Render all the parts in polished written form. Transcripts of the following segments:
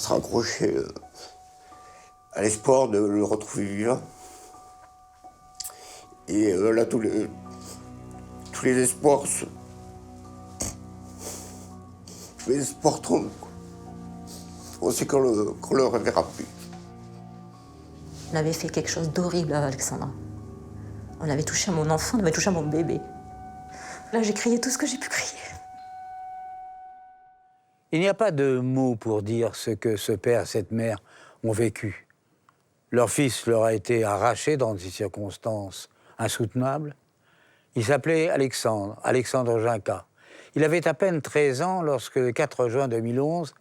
se raccrocher à l'espoir de le retrouver vivant. Et là, tous les espoirs tombent. On sait qu'on le reverra plus. On avait fait quelque chose d'horrible à Alexandre. On avait touché à mon enfant, on avait touché à mon bébé. Là, j'ai crié tout ce que j'ai pu crier. Il n'y a pas de mots pour dire ce que ce père et cette mère ont vécu. Leur fils leur a été arraché dans des circonstances insoutenables. Il s'appelait Alexandre Ginca. Il avait à peine 13 ans lorsque, le 4 juin 2011,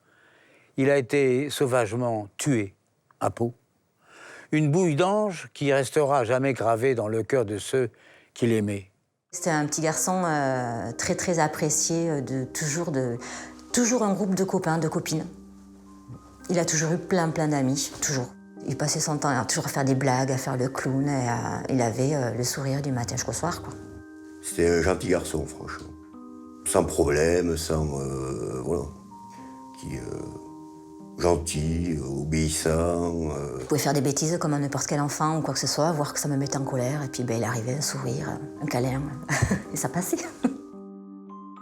il a été sauvagement tué à Pau. Une bouille d'ange qui restera jamais gravée dans le cœur de ceux qui l'aimaient. C'était un petit garçon très très apprécié, toujours un groupe de copains, de copines. Il a toujours eu plein d'amis, toujours. Il passait son temps à toujours faire des blagues, à faire le clown. Et il avait le sourire du matin jusqu'au soir, quoi. C'était un gentil garçon, franchement. Sans problème, voilà. Gentil, obéissant. Il pouvait faire des bêtises comme n'importe quel enfant ou quoi que ce soit, voir que ça me mettait en colère. Et puis il arrivait, un sourire, un câlin, et ça passait.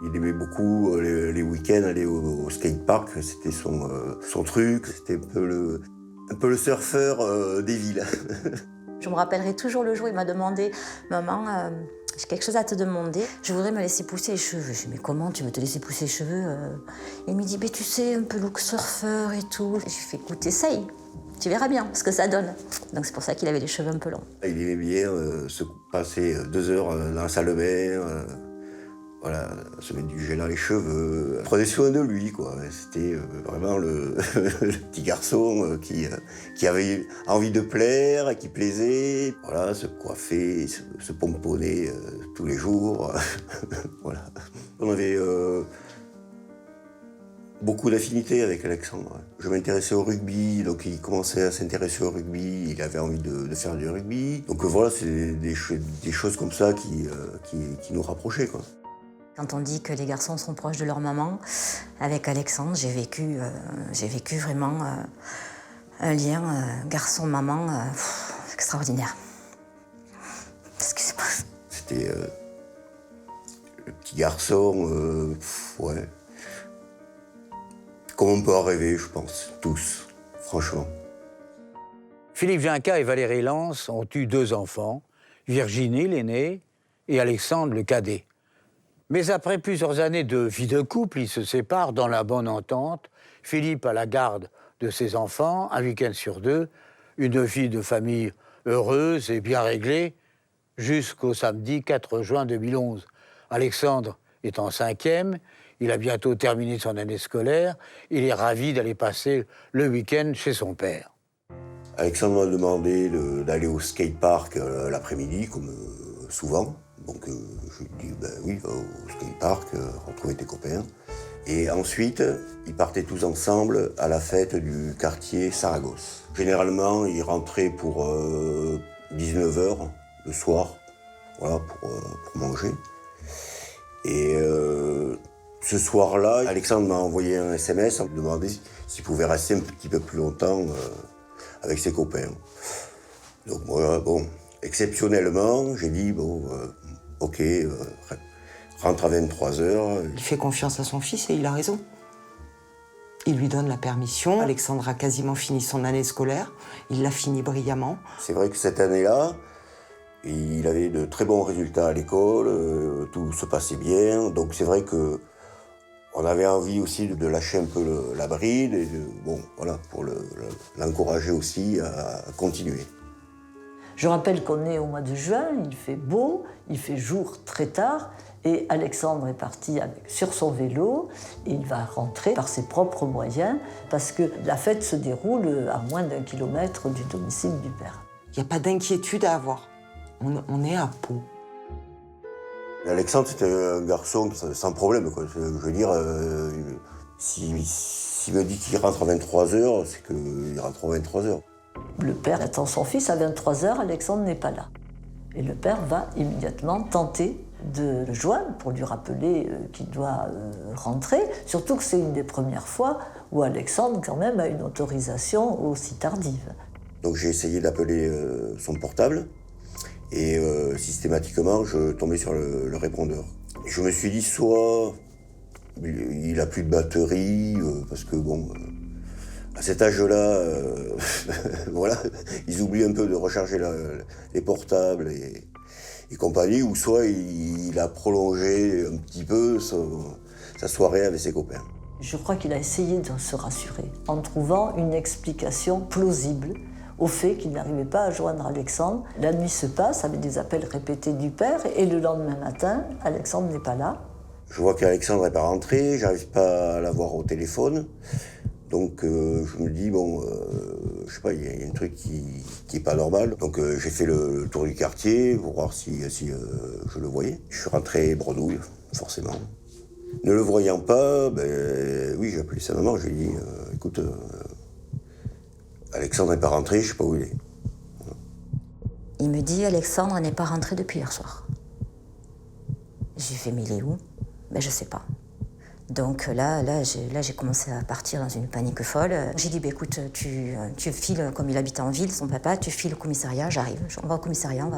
Il aimait beaucoup les week-ends aller au skatepark, c'était son truc. C'était un peu le surfeur des villes. Je me rappellerai toujours le jour où il m'a demandé « Maman, j'ai quelque chose à te demander. Je voudrais me laisser pousser les cheveux. » Je lui ai dit « Mais comment tu veux te laisser pousser les cheveux ?» Il me dit « Tu sais, un peu look surfeur et tout. » Je lui ai fait « Écoute, essaye. Tu verras bien ce que ça donne. » Donc c'est pour ça qu'il avait les cheveux un peu longs. Il aimait bien se passer 2 heures dans la salle de bain, voilà, se mettre du gel dans les cheveux. Prenait soin de lui, quoi. C'était vraiment le petit garçon qui avait envie de plaire, qui plaisait. Voilà, se coiffer, se pomponner tous les jours. Voilà. On avait beaucoup d'affinités avec Alexandre. Je m'intéressais au rugby, donc il commençait à s'intéresser au rugby, il avait envie de faire du rugby. Donc voilà, c'est des choses comme ça qui nous rapprochaient, quoi. Quand on dit que les garçons sont proches de leur maman, avec Alexandre, j'ai vécu vraiment un lien garçon-maman extraordinaire. Excusez-moi. C'était le petit garçon, ouais. Comme on peut en rêver, je pense, tous, franchement. Philippe Ginca et Valérie Lance ont eu 2 enfants, Virginie, l'aînée, et Alexandre, le cadet. Mais après plusieurs années de vie de couple, ils se séparent dans la bonne entente. Philippe a la garde de ses enfants, un week-end sur 2, une vie de famille heureuse et bien réglée, jusqu'au samedi 4 juin 2011. Alexandre est en 5e, il a bientôt terminé son année scolaire, il est ravi d'aller passer le week-end chez son père. Alexandre m'a demandé d'aller au skatepark l'après-midi, comme souvent. Donc je lui ai dit, oui, va au skatepark, retrouver tes copains. Et ensuite, ils partaient tous ensemble à la fête du quartier Saragosse. Généralement, ils rentraient pour 19h le soir, voilà, pour manger. Et ce soir-là, Alexandre m'a envoyé un SMS en me demandant s'il pouvait rester un petit peu plus longtemps avec ses copains. Donc moi, bon, exceptionnellement, j'ai dit, ok, rentre à 23h. Il fait confiance à son fils et il a raison. Il lui donne la permission. Alexandre a quasiment fini son année scolaire. Il l'a fini brillamment. C'est vrai que cette année-là, il avait de très bons résultats à l'école, tout se passait bien. Donc c'est vrai qu'on avait envie aussi de lâcher un peu la bride et voilà, pour l'encourager aussi à continuer. Je rappelle qu'on est au mois de juin, il fait beau, il fait jour très tard, et Alexandre est parti sur son vélo, et il va rentrer par ses propres moyens, parce que la fête se déroule à moins d'1 kilomètre du domicile du père. Il n'y a pas d'inquiétude à avoir. On est à Pau. Alexandre, c'était un garçon sans problème, quoi. Je veux dire, s'il me dit qu'il rentre à 23h, c'est qu'il rentre à 23h. Le père attend son fils à 23h, Alexandre n'est pas là. Et le père va immédiatement tenter de le joindre pour lui rappeler qu'il doit rentrer. Surtout que c'est une des premières fois où Alexandre, quand même, a une autorisation aussi tardive. Donc j'ai essayé d'appeler son portable et systématiquement je tombais sur le répondeur. Je me suis dit soit il a plus de batterie parce que bon à cet âge-là voilà ils oublient un peu de recharger les portables et compagnie, ou soit il a prolongé un petit peu sa soirée avec ses copains. Je crois qu'il a essayé de se rassurer en trouvant une explication plausible au fait qu'il n'arrivait pas à joindre Alexandre. La nuit se passe avec des appels répétés du père et le lendemain matin, Alexandre n'est pas là. Je vois qu'Alexandre n'est pas rentré, j'arrive pas à l'avoir au téléphone. Donc je me dis, bon, je sais pas, il y a un truc qui est pas normal. Donc j'ai fait le tour du quartier pour voir si je le voyais. Je suis rentré bredouille, forcément. Ne le voyant pas, ben oui, j'ai appelé sa maman, je lui ai dit, écoute, Alexandre n'est pas rentré, je sais pas où il est. Voilà. Il me dit, Alexandre n'est pas rentré depuis hier soir. J'ai fait, mais il est où? Ben je sais pas. Donc là, j'ai commencé à partir dans une panique folle. J'ai dit, bah, écoute, tu files, comme il habite en ville, son papa, tu files au commissariat, j'arrive. On va au commissariat,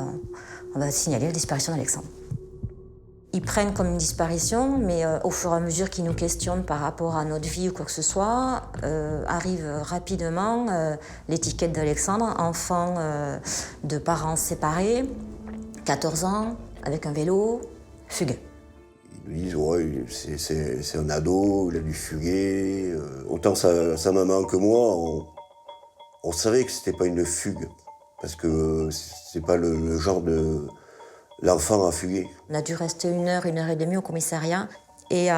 on va signaler la disparition d'Alexandre. Ils prennent comme une disparition, mais au fur et à mesure qu'ils nous questionnent par rapport à notre vie ou quoi que ce soit, arrive rapidement l'étiquette d'Alexandre, enfant de parents séparés, 14 ans, avec un vélo, fugue. Ils nous disent, ouais, c'est un ado, il a dû fuguer. Autant sa maman que moi, on savait que c'était pas une fugue. Parce que c'est pas le genre de l'enfant à fuguer. On a dû rester 1h et demie au commissariat. Et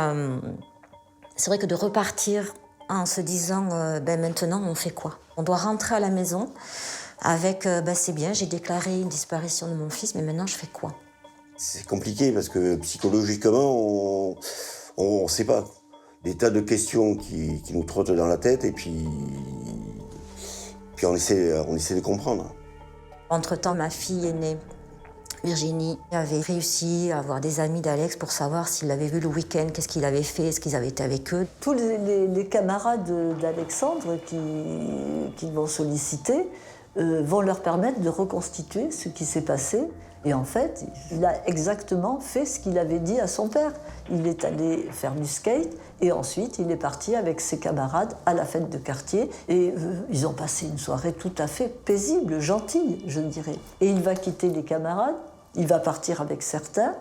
c'est vrai que de repartir en se disant, ben maintenant, on fait quoi? On doit rentrer à la maison avec, ben c'est bien, j'ai déclaré une disparition de mon fils, mais maintenant, je fais quoi? C'est compliqué parce que psychologiquement, on sait pas. Des tas de questions qui nous trottent dans la tête et puis on essaie de comprendre. Entre-temps, ma fille aînée, Virginie, avait réussi à avoir des amis d'Alex pour savoir s'il l'avait vu le week-end, qu'est-ce qu'il avait fait, est-ce qu'ils avaient été avec eux. Tous les camarades d'Alexandre qui vont solliciter vont leur permettre de reconstituer ce qui s'est passé. Et en fait, il a exactement fait ce qu'il avait dit à son père. Il est allé faire du skate et ensuite il est parti avec ses camarades à la fête de quartier. Et ils ont passé une soirée tout à fait paisible, gentille, je dirais. Et il va quitter les camarades, il va partir avec certains.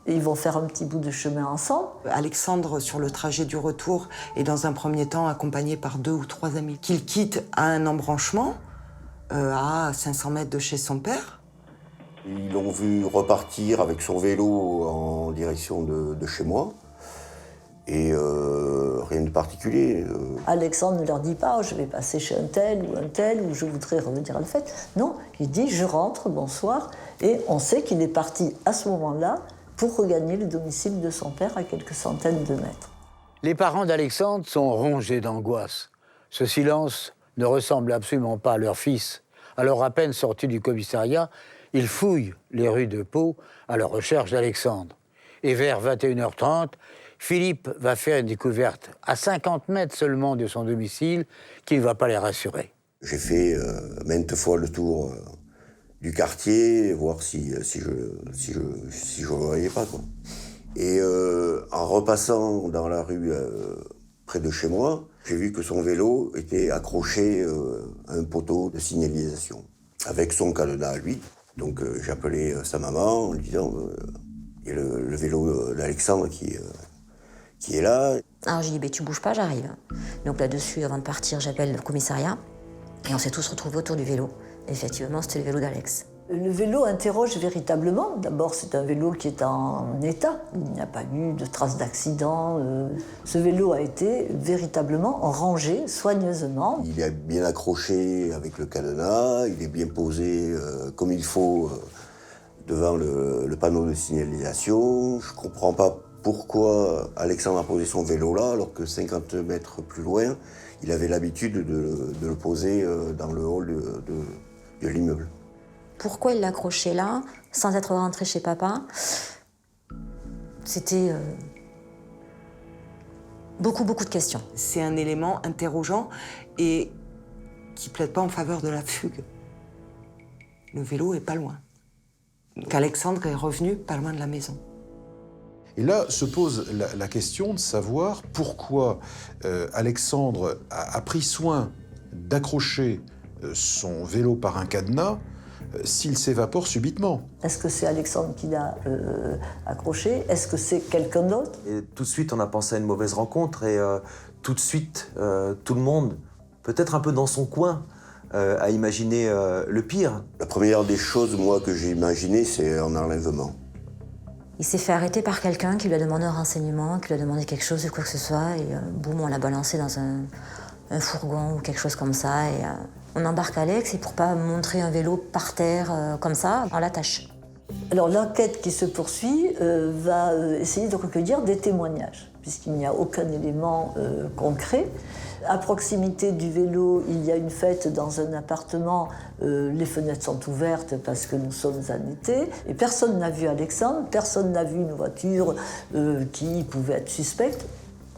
Et ils vont faire un petit bout de chemin ensemble. Alexandre, sur le trajet du retour, est dans un premier temps accompagné par 2 ou 3 amis qu'il quitte à un embranchement, à 500 mètres de chez son père. Ils l'ont vu repartir avec son vélo en direction de chez moi. Et rien de particulier. Alexandre ne leur dit pas, je vais passer chez un tel, ou je voudrais revenir à la fête. Non, il dit, je rentre, bonsoir. Et on sait qu'il est parti à ce moment-là pour regagner le domicile de son père à quelques centaines de mètres. Les parents d'Alexandre sont rongés d'angoisse. Ce silence ne ressemble absolument pas à leur fils. Alors, à peine sortis du commissariat, ils fouillent les rues de Pau à la recherche d'Alexandre. Et vers 21h30, Philippe va faire une découverte à 50 mètres seulement de son domicile qui ne va pas les rassurer. J'ai fait maintes fois le tour du quartier, voir si je le voyais pas, quoi. Et en repassant dans la rue près de chez moi, j'ai vu que son vélo était accroché à un poteau de signalisation, avec son cadenas à lui. Donc j'ai appelé sa maman en lui disant il y a le vélo d'Alexandre qui est là. Alors j'ai dit, tu bouges pas, j'arrive. Donc là-dessus, avant de partir, j'appelle le commissariat. Et on s'est tous retrouvés autour du vélo. Et effectivement, c'était le vélo d'Alex. Le vélo interroge véritablement. D'abord, c'est un vélo qui est en état. Il n'y a pas eu de traces d'accident. Ce vélo a été véritablement rangé soigneusement. Il est bien accroché avec le cadenas, il est bien posé comme il faut devant le panneau de signalisation. Je ne comprends pas pourquoi Alexandre a posé son vélo là, alors que 50 mètres plus loin, il avait l'habitude de le poser dans le hall de l'immeuble. Pourquoi il l'accrochait là, sans être rentré chez papa? C'était Beaucoup de questions. C'est un élément interrogeant et qui plaide pas en faveur de la fugue. Le vélo est pas loin. Qu'Alexandre est revenu pas loin de la maison. Et là se pose la question de savoir pourquoi Alexandre a pris soin d'accrocher son vélo par un cadenas s'il s'évapore subitement. Est-ce que c'est Alexandre qui l'a accroché? Est-ce que c'est quelqu'un d'autre? Et tout de suite, on a pensé à une mauvaise rencontre et tout de suite, tout le monde, peut-être un peu dans son coin, a imaginé le pire. La première des choses, moi, que j'ai imaginé, c'est un enlèvement. Il s'est fait arrêter par quelqu'un qui lui a demandé un renseignement, qui lui a demandé quelque chose ou quoi que ce soit, et boum, on l'a balancé dans un fourgon ou quelque chose comme ça. Et on embarque Alex, et pour pas montrer un vélo par terre comme ça, on l'attache. Alors l'enquête qui se poursuit va essayer de recueillir des témoignages, puisqu'il n'y a aucun élément concret. À proximité du vélo, il y a une fête dans un appartement. Les fenêtres sont ouvertes parce que nous sommes en été. Et personne n'a vu Alexandre, personne n'a vu une voiture qui pouvait être suspecte.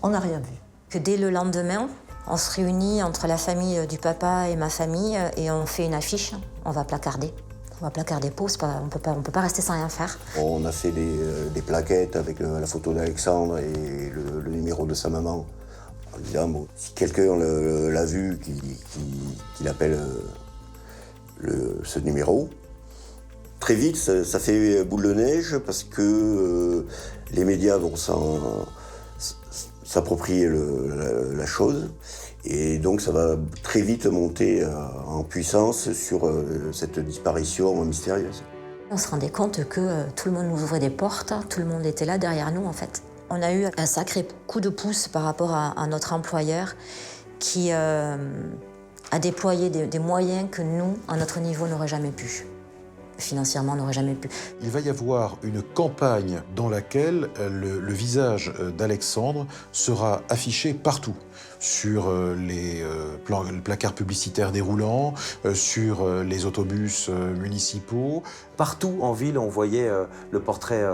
On n'a rien vu. Que dès le lendemain, on se réunit entre la famille du papa et ma famille et on fait une affiche. On va placarder. On va placarder des posts, on peut pas rester sans rien faire. On a fait des plaquettes avec la photo d'Alexandre et le numéro de sa maman. En disant, bon, si quelqu'un l'a vu, qu'il appelle ce numéro. Très vite, ça fait boule de neige parce que les médias vont s'approprier la chose. Et donc ça va très vite monter en puissance sur cette disparition mystérieuse. On se rendait compte que tout le monde nous ouvrait des portes, tout le monde était là derrière nous en fait. On a eu un sacré coup de pouce par rapport à notre employeur qui a déployé des moyens que nous, à notre niveau, n'aurait jamais pu. Financièrement, on n'aurait jamais pu. Il va y avoir une campagne dans laquelle le visage d'Alexandre sera affiché partout. Sur les placards publicitaires déroulants, sur les autobus municipaux. Partout en ville, on voyait le portrait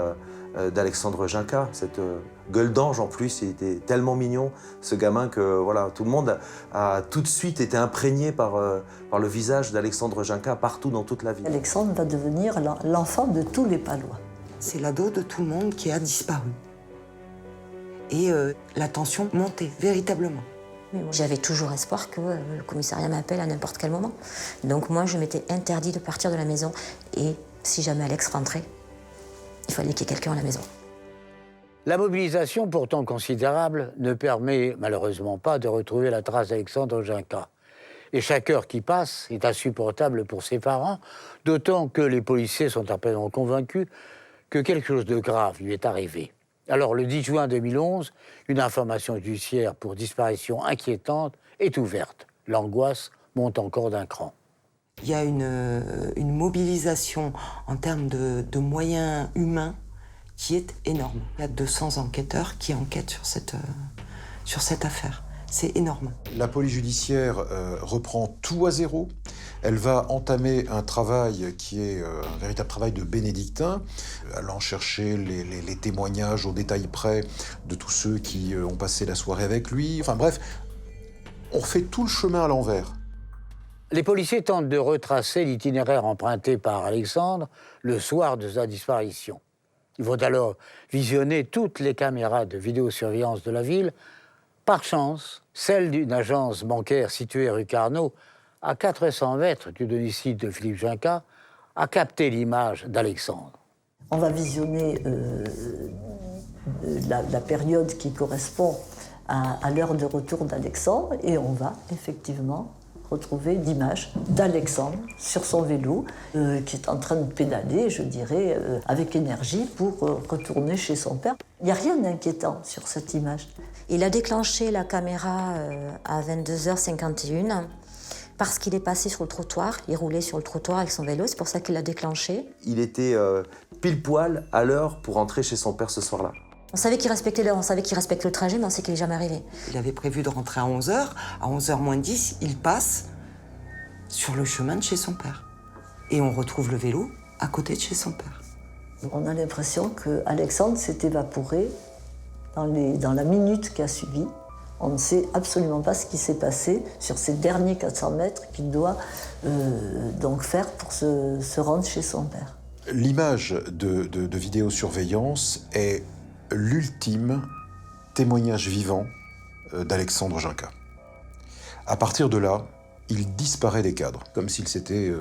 d'Alexandre Ginca, cette gueule d'ange en plus. Il était tellement mignon, ce gamin, que voilà, tout le monde a tout de suite été imprégné par le visage d'Alexandre Ginca partout dans toute la ville. Alexandre va devenir l'enfant de tous les Palois. C'est l'ado de tout le monde qui a disparu. Et la tension montait, véritablement. J'avais toujours espoir que le commissariat m'appelle à n'importe quel moment. Donc moi, je m'étais interdit de partir de la maison. Et si jamais Alex rentrait, il fallait qu'il y ait quelqu'un à la maison. La mobilisation, pourtant considérable, ne permet malheureusement pas de retrouver la trace d'Alexandre Ginca. Et chaque heure qui passe est insupportable pour ses parents, d'autant que les policiers sont à peine convaincus que quelque chose de grave lui est arrivé. Alors, le 10 juin 2011, une information judiciaire pour disparition inquiétante est ouverte. L'angoisse monte encore d'un cran. Il y a une mobilisation en termes de moyens humains qui est énorme. Il y a 200 enquêteurs qui enquêtent sur cette affaire. C'est énorme. La police judiciaire reprend tout à zéro. Elle va entamer un travail qui est un véritable travail de bénédictin, allant chercher les témoignages au détail près de tous ceux qui ont passé la soirée avec lui. Enfin bref, on fait tout le chemin à l'envers. Les policiers tentent de retracer l'itinéraire emprunté par Alexandre le soir de sa disparition. Ils vont alors visionner toutes les caméras de vidéosurveillance de la ville. Par chance, celle d'une agence bancaire située rue Carnot, à 400 mètres du domicile de Philippe Ginca, a capté l'image d'Alexandre. On va visionner la période qui correspond à l'heure de retour d'Alexandre et on va effectivement retrouver l'image d'Alexandre sur son vélo qui est en train de pédaler, je dirais, avec énergie pour retourner chez son père. Il n'y a rien d'inquiétant sur cette image. Il a déclenché la caméra à 22h51 parce qu'il est passé sur le trottoir. Il roulait sur le trottoir avec son vélo, c'est pour ça qu'il l'a déclenché. Il était pile poil à l'heure pour rentrer chez son père ce soir-là. On savait qu'il respectait l'heure, on savait qu'il respectait le trajet, mais on sait qu'il n'est jamais arrivé. Il avait prévu de rentrer à 11h. À 11h moins 10, il passe sur le chemin de chez son père. Et on retrouve le vélo à côté de chez son père. On a l'impression qu'Alexandre s'est évaporé dans la minute qui a suivi. On ne sait absolument pas ce qui s'est passé sur ces derniers 400 mètres qu'il doit donc faire pour se rendre chez son père. L'image de vidéosurveillance est l'ultime témoignage vivant d'Alexandre Junca. À partir de là, il disparaît des cadres, comme s'il s'était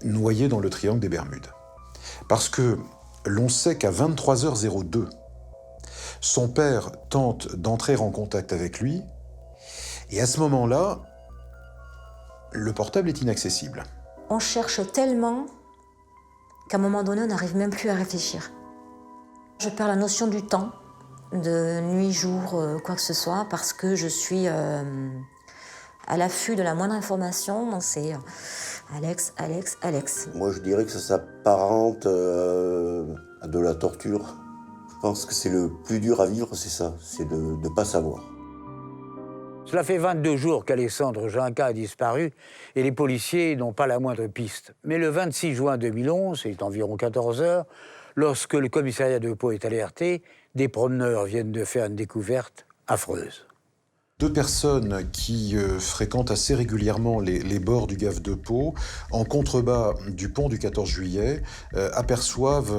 noyé dans le triangle des Bermudes. Parce que l'on sait qu'à 23h02, son père tente d'entrer en contact avec lui, et à ce moment-là, le portable est inaccessible. On cherche tellement qu'à un moment donné, on n'arrive même plus à réfléchir. Je perds la notion du temps, de nuit, jour, quoi que ce soit, parce que je suis à l'affût de la moindre information. Donc c'est Alex, Alex, Alex. Moi, je dirais que ça s'apparente à de la torture. Je pense que c'est le plus dur à vivre, c'est ça, c'est de ne pas savoir. Cela fait 22 jours qu'Alexandre Junca a disparu et les policiers n'ont pas la moindre piste. Mais le 26 juin 2011, c'est environ 14 heures, lorsque le commissariat de Pau est alerté, des promeneurs viennent de faire une découverte affreuse. 2 personnes qui fréquentent assez régulièrement les bords du Gave de Pau, en contrebas du pont du 14 juillet, aperçoivent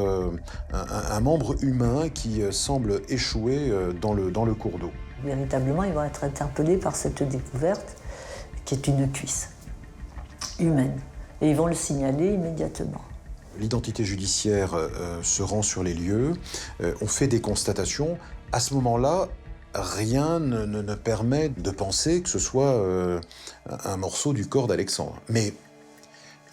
un membre humain qui semble échouer dans le cours d'eau. Véritablement, ils vont être interpellés par cette découverte qui est une cuisse humaine. Et ils vont le signaler immédiatement. L'identité judiciaire se rend sur les lieux, on fait des constatations. À ce moment-là, rien ne permet de penser que ce soit un morceau du corps d'Alexandre. Mais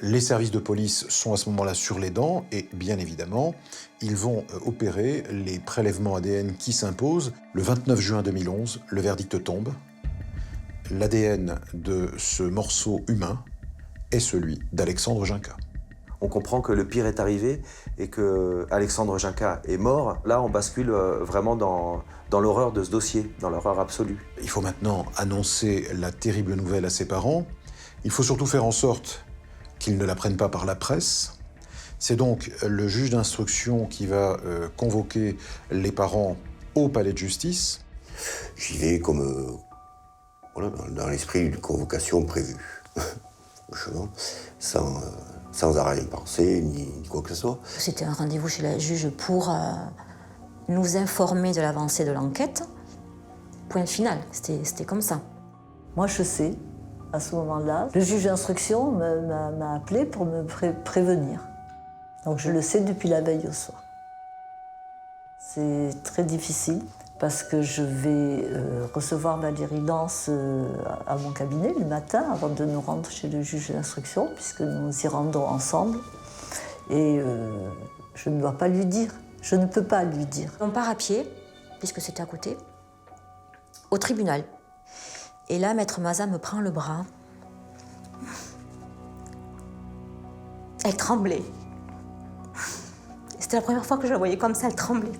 les services de police sont à ce moment-là sur les dents et, bien évidemment, ils vont opérer les prélèvements ADN qui s'imposent. Le 29 juin 2011, le verdict tombe. L'ADN de ce morceau humain est celui d'Alexandre Junca. On comprend que le pire est arrivé et que Alexandre Junca est mort. Là, on bascule vraiment dans l'horreur de ce dossier, dans l'horreur absolue. Il faut maintenant annoncer la terrible nouvelle à ses parents. Il faut surtout faire en sorte qu'ils ne l'apprennent pas par la presse. C'est donc le juge d'instruction qui va convoquer les parents au palais de justice. J'y vais comme voilà, dans l'esprit d'une convocation prévue, sans à rien penser ni quoi que ce soit. C'était un rendez-vous chez la juge pour nous informer de l'avancée de l'enquête. Point final, c'était comme ça. Moi, je sais, à ce moment-là, le juge d'instruction m'a appelé pour me prévenir. Donc je le sais depuis la veille au soir. C'est très difficile parce que je vais recevoir Valérie Lance à mon cabinet le matin avant de nous rendre chez le juge d'instruction, puisque nous y rendons ensemble. Et je ne dois pas lui dire, je ne peux pas lui dire. On part à pied, puisque c'était à côté, au tribunal. Et là, Maître Mazat me prend le bras. Elle tremblait. C'était la première fois que je la voyais comme ça, elle tremblait.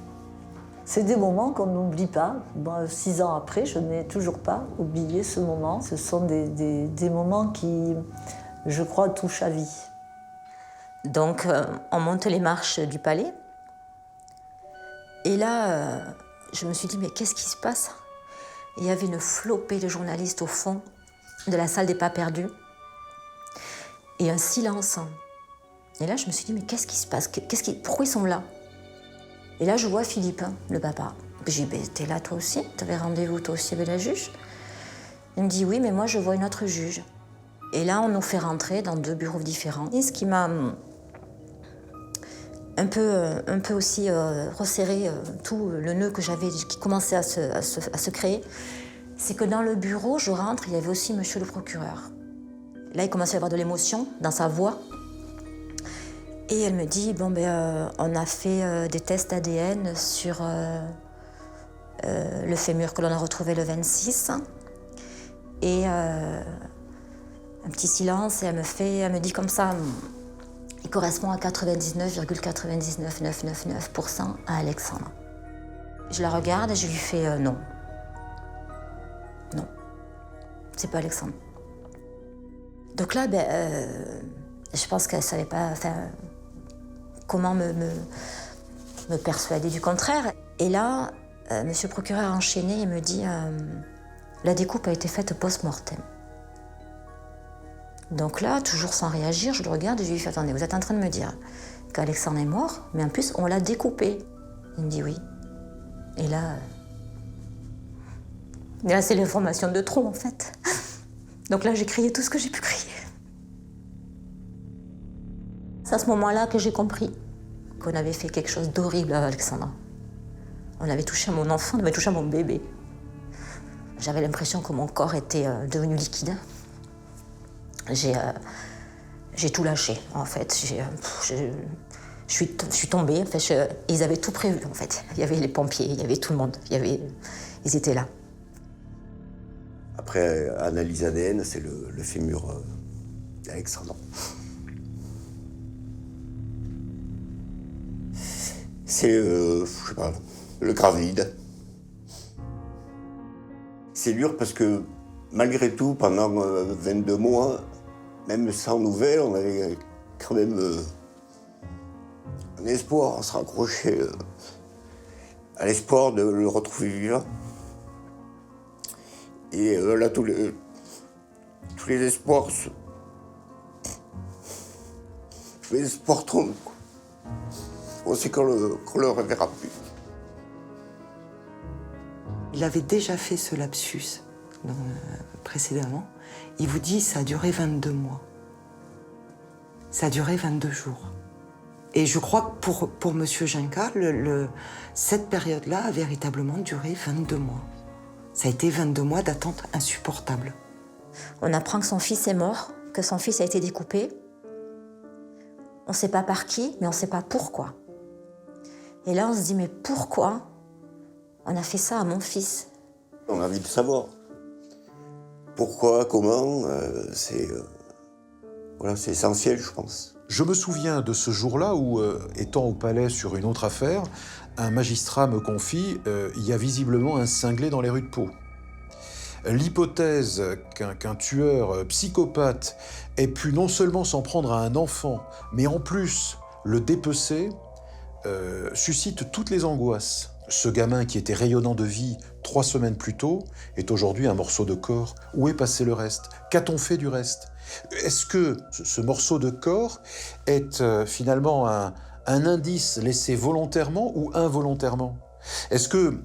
C'est des moments qu'on n'oublie pas. Bon, 6 ans après, je n'ai toujours pas oublié ce moment. Ce sont des moments qui, je crois, touchent à vie. Donc, on monte les marches du palais. Et là, je me suis dit, mais qu'est-ce qui se passe? Et il y avait une flopée de journalistes au fond de la salle des pas perdus. Et un silence. Et là, je me suis dit, mais qu'est-ce qui se passe? Pourquoi ils sont là? Et là, je vois Philippe, le papa. J'ai dit, t'es là toi aussi? T'avais rendez-vous toi aussi avec la juge? Il me dit, oui, mais moi, je vois une autre juge. Et là, on nous fait rentrer dans 2 bureaux différents. Et ce qui m'a un peu aussi resserré tout le nœud que j'avais, qui commençait à se créer, c'est que dans le bureau, je rentre, il y avait aussi monsieur le procureur. Là, il commençait à y avoir de l'émotion dans sa voix. Et elle me dit, bon, on a fait des tests ADN sur le fémur que l'on a retrouvé le 26. Et un petit silence, et elle me dit comme ça, il correspond à 99,99999% à Alexandre. Je la regarde et je lui fais non. Non, c'est pas Alexandre. Donc là, je pense qu'elle savait pas comment me persuader du contraire. Et là, monsieur le procureur a enchaîné et me dit La découpe a été faite post-mortem. Donc là, toujours sans réagir, je le regarde et je lui dis « Attendez, vous êtes en train de me dire qu'Alexandre est mort, mais en plus, on l'a découpé ?» Il me dit « Oui. » Et là c'est l'information de trop, en fait. Donc là, j'ai crié tout ce que j'ai pu crier. C'est à ce moment-là que j'ai compris qu'on avait fait quelque chose d'horrible à Alexandre. On avait touché à mon enfant, on avait touché à mon bébé. J'avais l'impression que mon corps était devenu liquide. J'ai tout lâché, en fait. Je suis tombée. En fait, ils avaient tout prévu, en fait. Il y avait les pompiers, il y avait tout le monde. Ils étaient là. Après analyse ADN, c'est le fémur d'Alexandre. C'est, je sais pas, le gravide. C'est dur parce que, malgré tout, pendant 22 mois, même sans nouvelles, on avait quand même un espoir, on se raccrochait à l'espoir de le retrouver vivant. Et là, tous les espoirs tombent. On sait qu'on le reverra plus. Il avait déjà fait ce lapsus précédemment. Il vous dit ça a duré 22 mois. Ça a duré 22 jours. Et je crois que pour M. Ginca, cette période-là a véritablement duré 22 mois. Ça a été 22 mois d'attente insupportable. On apprend que son fils est mort, que son fils a été découpé. On ne sait pas par qui, mais on ne sait pas pourquoi. Et là, on se dit, mais pourquoi on a fait ça à mon fils? On a envie de savoir. Pourquoi, comment, c'est essentiel, je pense. Je me souviens de ce jour-là où, étant au palais sur une autre affaire, un magistrat me confie il y a visiblement un cinglé dans les rues de Pau. L'hypothèse qu'un tueur psychopathe ait pu non seulement s'en prendre à un enfant, mais en plus le dépecer, suscite toutes les angoisses. Ce gamin qui était rayonnant de vie 3 semaines plus tôt est aujourd'hui un morceau de corps. Où est passé le reste? Qu'a-t-on fait du reste? Est-ce que ce morceau de corps est finalement un indice laissé volontairement ou involontairement? Est-ce que,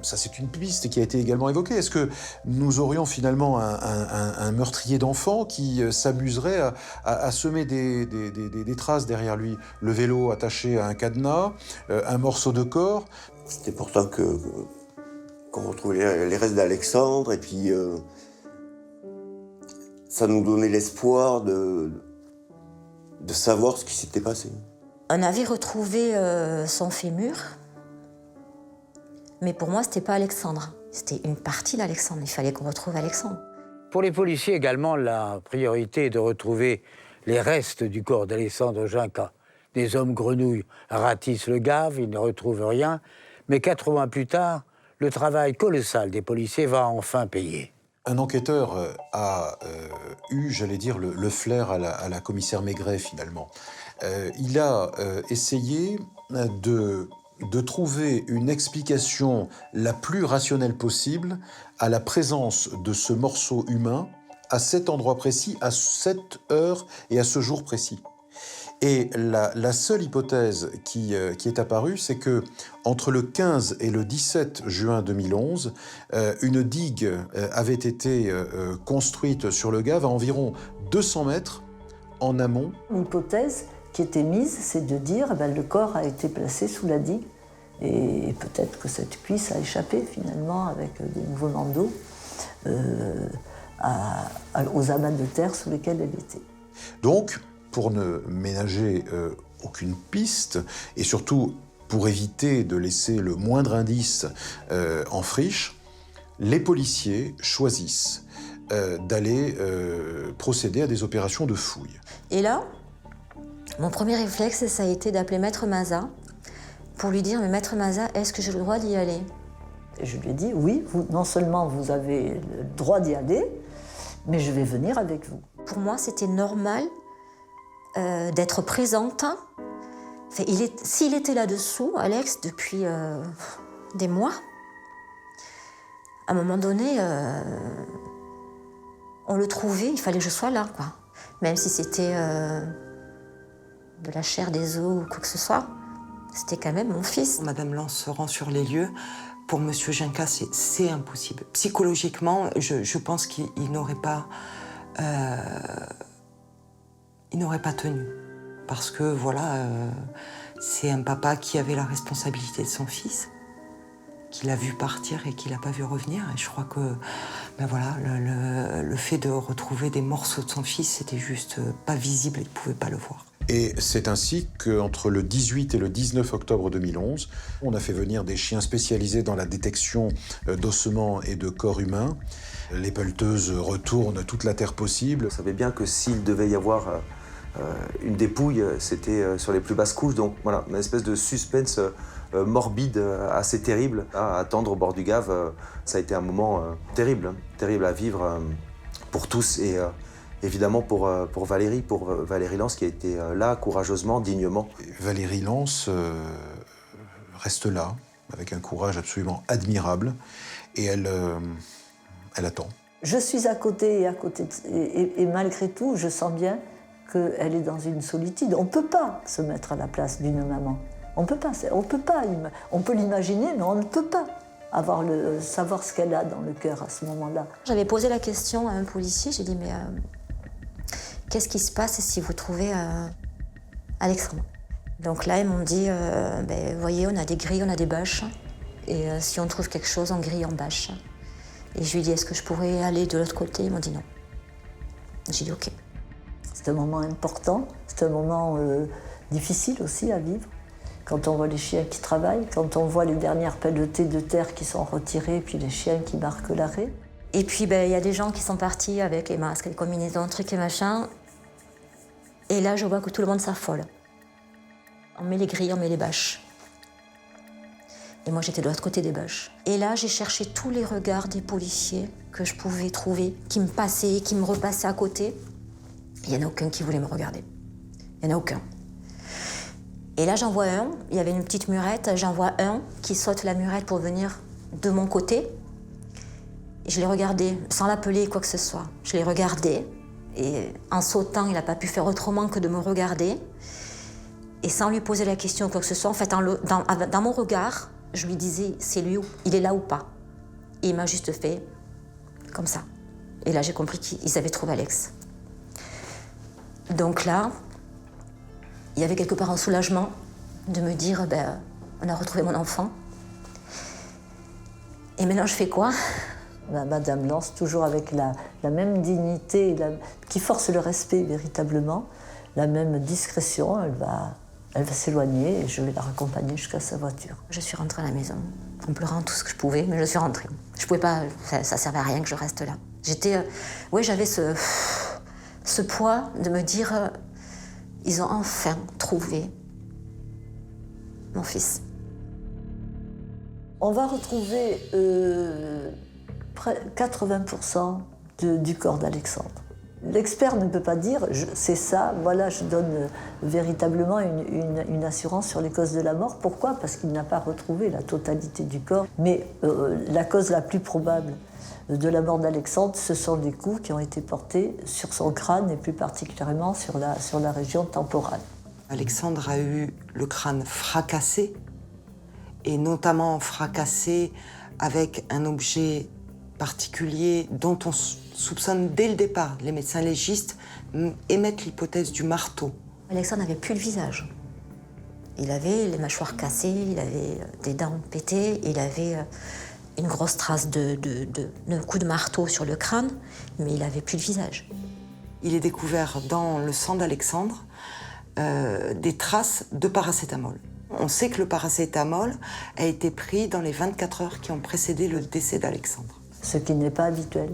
ça c'est une piste qui a été également évoquée, est-ce que nous aurions finalement un meurtrier d'enfants qui s'amuserait à semer des traces derrière lui? Le vélo attaché à un cadenas, un morceau de corps. C'était pourtant qu'on retrouvait les restes d'Alexandre et puis ça nous donnait l'espoir de savoir ce qui s'était passé. On avait retrouvé son fémur. Mais pour moi, c'était pas Alexandre. C'était une partie d'Alexandre. Il fallait qu'on retrouve Alexandre. Pour les policiers également, la priorité est de retrouver les restes du corps d'Alexandre Ginca. Des hommes grenouilles ratissent le gave, ils ne retrouvent rien. Mais 4 mois plus tard, le travail colossal des policiers va enfin payer. Un enquêteur a eu, j'allais dire, le flair à la commissaire Maigret, finalement. Il a essayé de trouver une explication la plus rationnelle possible à la présence de ce morceau humain à cet endroit précis, à cette heure et à ce jour précis. Et la seule hypothèse qui est apparue, c'est que entre le 15 et le 17 juin 2011, une digue avait été construite sur le Gave à environ 200 mètres en amont. L'hypothèse qui était mise, c'est de dire le corps a été placé sous la digue et peut-être que cette cuisse a échappé finalement avec des mouvements d'eau aux amas de terre sous lesquels elle était. Donc, pour ne ménager aucune piste et surtout pour éviter de laisser le moindre indice en friche, les policiers choisissent d'aller procéder à des opérations de fouille. Et là, mon premier réflexe, ça a été d'appeler Maître Maza pour lui dire « Mais Maître Maza, est-ce que j'ai le droit d'y aller ?» Et je lui ai dit « Oui, non seulement vous avez le droit d'y aller, mais je vais venir avec vous. » Pour moi, c'était normal d'être présente. Enfin, s'il était là-dessous, Alex, depuis des mois, À un moment donné, on le trouvait, il fallait que je sois là, quoi. Même si c'était de la chair, des os ou quoi que ce soit, c'était quand même mon fils. Madame Lance se rend sur les lieux. Pour Monsieur Ginca, c'est impossible. Psychologiquement, je pense qu'il n'aurait pas tenu. Parce que, voilà, c'est un papa qui avait la responsabilité de son fils, qui l'a vu partir et qui l'a pas vu revenir. Et je crois que, ben voilà, le fait de retrouver des morceaux de son fils, c'était juste pas visible, il ne pouvait pas le voir. Et c'est ainsi qu'entre le 18 et le 19 octobre 2011, on a fait venir des chiens spécialisés dans la détection d'ossements et de corps humains. Les pelleteuses retournent toute la terre possible. On savait bien que s'il devait y avoir une dépouille, c'était sur les plus basses couches. Donc voilà, une espèce de suspense morbide, assez terrible. À attendre au bord du Gave, ça a été un moment terrible à vivre pour tous. Et évidemment pour Valérie Lance qui a été là, courageusement, dignement. Valérie Lance reste là, avec un courage absolument admirable, et elle attend. Je suis à côté et malgré tout, je sens bien qu'elle est dans une solitude. On ne peut pas se mettre à la place d'une maman. On peut pas. On peut l'imaginer, mais on ne peut pas savoir ce qu'elle a dans le cœur à ce moment-là. J'avais posé la question à un policier, j'ai dit mais qu'est-ce qui se passe si vous trouvez Alexandre? Donc là ils m'ont dit vous voyez, on a des grilles, on a des bâches, et si on trouve quelque chose en grille, en bâche. Et je lui ai dit est-ce que je pourrais aller de l'autre côté? Ils m'ont dit non. J'ai dit ok. C'est un moment important, c'est un moment difficile aussi à vivre. Quand on voit les chiens qui travaillent, quand on voit les dernières pelletées de terre qui sont retirées, puis les chiens qui marquent l'arrêt. Et puis il y a des gens qui sont partis avec les masques, les combinaisons, trucs et machin. Et là je vois que tout le monde s'affole. On met les grilles, on met les bâches. Et moi j'étais de l'autre côté des bâches. Et là j'ai cherché tous les regards des policiers que je pouvais trouver, qui me passaient, qui me repassaient à côté. Il n'y en a aucun qui voulait me regarder. Il n'y en a aucun. Et là, j'en vois un, il y avait une petite murette, j'en vois un qui saute la murette pour venir de mon côté. Et je l'ai regardé, sans l'appeler quoi que ce soit. Je l'ai regardé, et en sautant, il n'a pas pu faire autrement que de me regarder. Et sans lui poser la question quoi que ce soit, en fait, dans mon regard, je lui disais, c'est lui, il est là ou pas. Et il m'a juste fait comme ça. Et là, j'ai compris qu'ils avaient trouvé Alex. Donc là, il y avait quelque part un soulagement de me dire, on a retrouvé mon enfant. Et maintenant, je fais quoi? Madame Lance, toujours avec la même dignité, qui force le respect véritablement, la même discrétion, elle va s'éloigner et je vais la raccompagner jusqu'à sa voiture. Je suis rentrée à la maison, en pleurant tout ce que je pouvais, mais je suis rentrée. Je pouvais pas, ça servait à rien que je reste là. J'avais ce poids de me dire, ils ont enfin trouvé mon fils. On va retrouver 80% du corps d'Alexandre. L'expert ne peut pas dire c'est ça, voilà, je donne véritablement une assurance sur les causes de la mort. Pourquoi? Parce qu'il n'a pas retrouvé la totalité du corps. Mais la cause la plus probable de la mort d'Alexandre, ce sont des coups qui ont été portés sur son crâne et plus particulièrement sur la région temporale. Alexandre a eu le crâne fracassé, et notamment fracassé avec un objet particulier dont on soupçonne dès le départ. Les médecins légistes émettent l'hypothèse du marteau. Alexandre n'avait plus le visage. Il avait les mâchoires cassées, il avait des dents pétées, il avait une grosse trace de coup de marteau sur le crâne, mais il n'avait plus le visage. Il est découvert dans le sang d'Alexandre des traces de paracétamol. On sait que le paracétamol a été pris dans les 24 heures qui ont précédé le décès d'Alexandre. Ce qui n'est pas habituel.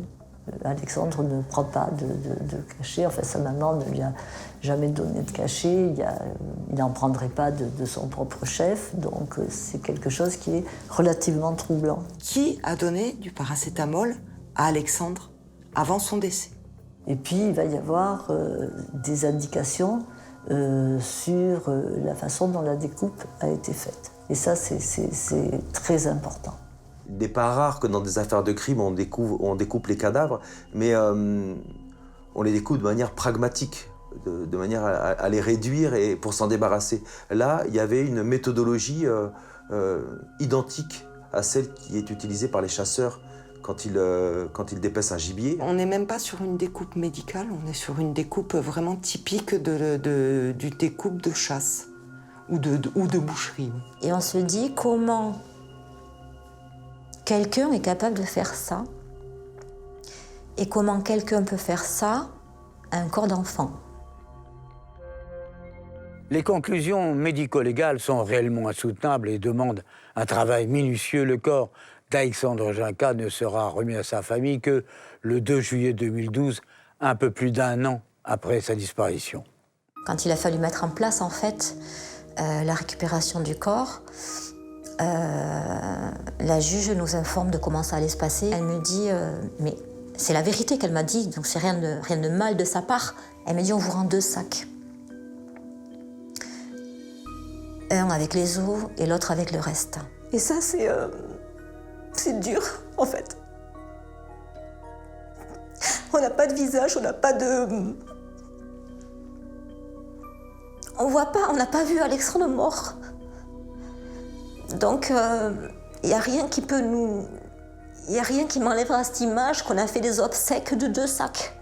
Alexandre ne prend pas de cachet, enfin sa maman ne lui a jamais donné de cachet, il n'en prendrait pas de son propre chef, donc c'est quelque chose qui est relativement troublant. Qui a donné du paracétamol à Alexandre avant son décès? Et puis il va y avoir des indications sur la façon dont la découpe a été faite. Et ça, c'est très important. Il n'est pas rare que dans des affaires de crime, on découpe les cadavres, mais on les découpe de manière pragmatique, de manière à les réduire et pour s'en débarrasser. Là, il y avait une méthodologie identique à celle qui est utilisée par les chasseurs quand ils dépecent un gibier. On n'est même pas sur une découpe médicale, on est sur une découpe vraiment typique du découpe de chasse ou de boucherie. Et on se dit comment quelqu'un est capable de faire ça et comment quelqu'un peut faire ça à un corps d'enfant. Les conclusions médico-légales sont réellement insoutenables et demandent un travail minutieux. Le corps d'Alexandre Ginca ne sera remis à sa famille que le 2 juillet 2012, un peu plus d'1 an après sa disparition. Quand il a fallu mettre en place, en fait, la récupération du corps, la juge nous informe de comment ça allait se passer. Elle me dit, mais c'est la vérité qu'elle m'a dit, donc c'est rien de mal de sa part. Elle m'a dit, on vous rend 2 sacs. Un avec les os et l'autre avec le reste. Et ça, c'est dur, en fait. On n'a pas de visage, on n'a pas de... On voit pas, on n'a pas vu Alexandre mort. Donc, il n'y a rien qui peut nous... Il n'y a rien qui m'enlèvera cette image qu'on a fait des obsèques de 2 sacs.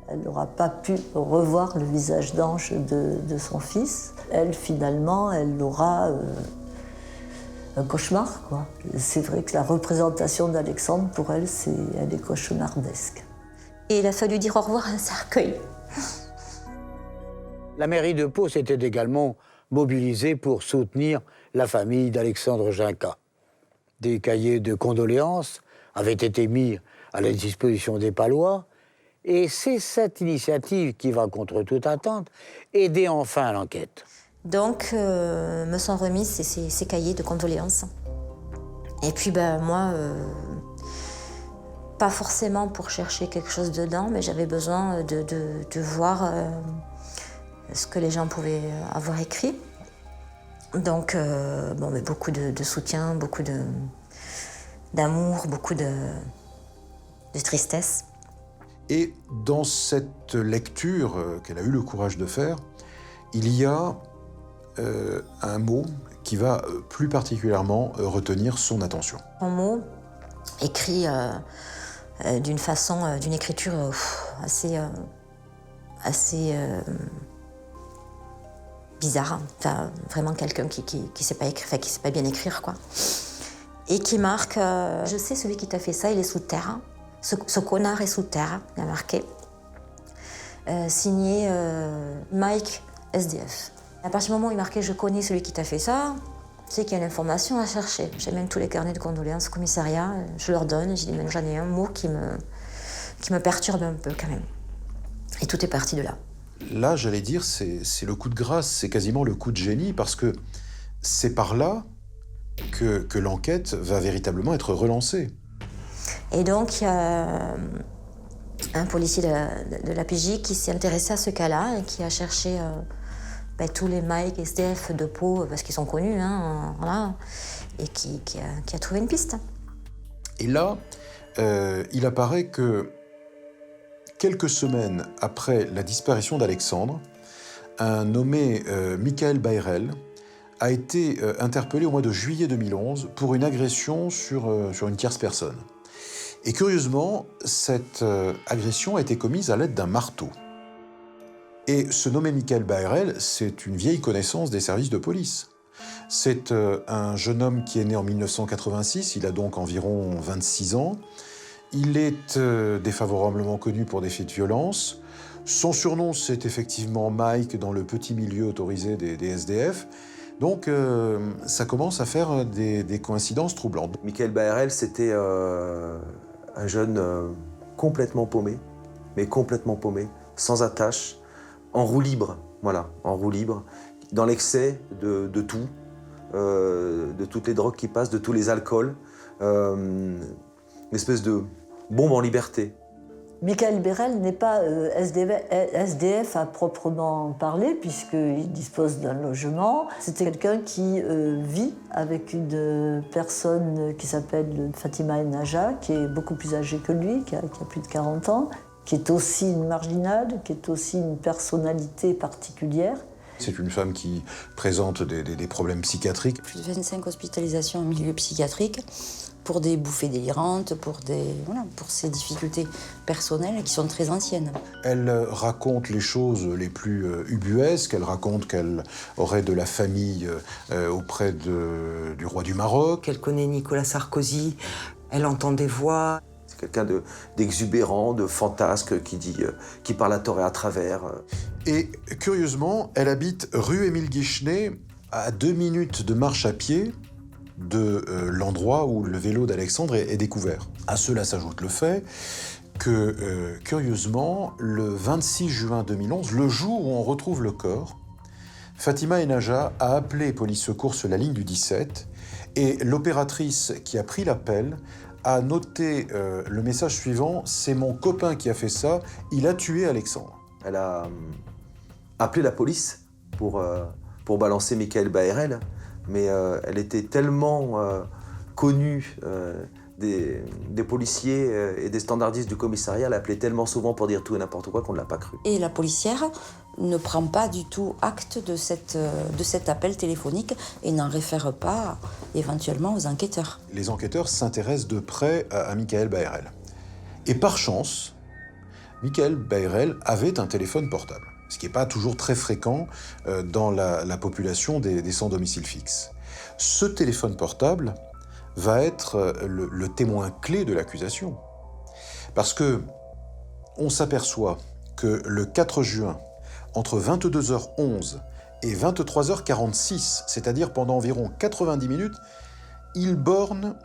Elle n'aura pas pu revoir le visage d'ange de son fils. Elle, finalement, elle aura un cauchemar, quoi. C'est vrai que la représentation d'Alexandre, pour elle, elle est cauchemardesque. Et il a fallu dire au revoir à un cercueil. La mairie de Pau s'était également mobilisée pour soutenir la famille d'Alexandre Ginca. Des cahiers de condoléances avaient été mis à la disposition des Palois, et c'est cette initiative qui va, contre toute attente, aider enfin l'enquête. Donc, me sont remis ces cahiers de condoléances. Et puis, moi, pas forcément pour chercher quelque chose dedans, mais j'avais besoin de voir ce que les gens pouvaient avoir écrit. Donc, mais beaucoup de soutien, beaucoup d'amour, beaucoup de tristesse. Et dans cette lecture qu'elle a eu le courage de faire, il y a un mot qui va plus particulièrement retenir son attention. Un mot écrit d'une écriture assez bizarre. Enfin, vraiment quelqu'un qui sait pas écrire, enfin, qui sait pas bien écrire, quoi. Et qui marque, je sais, celui qui t'a fait ça, il est sous terre. Ce connard est sous terre, il a marqué. Signé Mike SDF. À partir du moment où il marquait « Je connais celui qui t'a fait ça », c'est qu'il y a une information à chercher. J'ai même tous les carnets de condoléances au commissariat, je leur donne, j'ai dit « J'en ai un mot qui me perturbe un peu quand même ». Et tout est parti de là. Là, j'allais dire, c'est le coup de grâce, c'est quasiment le coup de génie, parce que c'est par là que l'enquête va véritablement être relancée. Et donc, il y a un policier de la PJ qui s'est intéressé à ce cas-là et qui a cherché tous les Mike SDF de Pau, parce qu'ils sont connus, voilà, et qui a trouvé une piste. Et là, il apparaît que quelques semaines après la disparition d'Alexandre, un nommé Michael Bayrel a été interpellé au mois de juillet 2011 pour une agression sur une tierce personne. Et curieusement, cette agression a été commise à l'aide d'un marteau. Et ce nommé Michael Bayrel, c'est une vieille connaissance des services de police. C'est un jeune homme qui est né en 1986, il a donc environ 26 ans. Il est défavorablement connu pour des faits de violence. Son surnom, c'est effectivement Mike dans le petit milieu autorisé des SDF. Donc, ça commence à faire des coïncidences troublantes. Michael Bayrel, c'était un jeune complètement paumé, mais complètement paumé, sans attache, en roue libre, voilà, en roue libre, dans l'excès de tout, de toutes les drogues qui passent, de tous les alcools, une espèce de bombe en liberté, Michael Bérel n'est pas SDF à proprement parler, puisqu'il dispose d'un logement. C'était quelqu'un qui vit avec une personne qui s'appelle Fatima El Naja, qui est beaucoup plus âgée que lui, qui a plus de 40 ans, qui est aussi une marginale, qui est aussi une personnalité particulière. C'est une femme qui présente des problèmes psychiatriques. Plus de 25 hospitalisations en milieu psychiatrique pour des bouffées délirantes, pour ces difficultés personnelles qui sont très anciennes. Elle raconte les choses les plus ubuesques. Elle raconte qu'elle aurait de la famille auprès du roi du Maroc. Qu'elle connaît Nicolas Sarkozy, elle entend des voix. C'est quelqu'un d'exubérant, de fantasque, qui parle à tort et à travers. Et curieusement, elle habite rue Émile Guichenet, à 2 minutes de marche à pied de l'endroit où le vélo d'Alexandre est découvert. À cela s'ajoute le fait que, curieusement, le 26 juin 2011, le jour où on retrouve le corps, Fatima El Naja a appelé Police Secours sur la ligne du 17 et l'opératrice qui a pris l'appel a noté le message suivant « C'est mon copain qui a fait ça, il a tué Alexandre ». Elle a appelé la police pour balancer Michael Baérel, mais elle était tellement connue des policiers et des standardistes du commissariat, elle appelait tellement souvent pour dire tout et n'importe quoi qu'on ne l'a pas cru. Et la policière ne prend pas du tout acte de cet appel téléphonique et n'en réfère pas éventuellement aux enquêteurs. Les enquêteurs s'intéressent de près à Michael Baérel. Et par chance, Michael Baérel avait un téléphone portable, ce qui n'est pas toujours très fréquent dans la population des sans domicile fixe. Ce téléphone portable va être le témoin clé de l'accusation. Parce que on s'aperçoit que le 4 juin, entre 22h11 et 23h46, c'est-à-dire pendant environ 90 minutes, il borne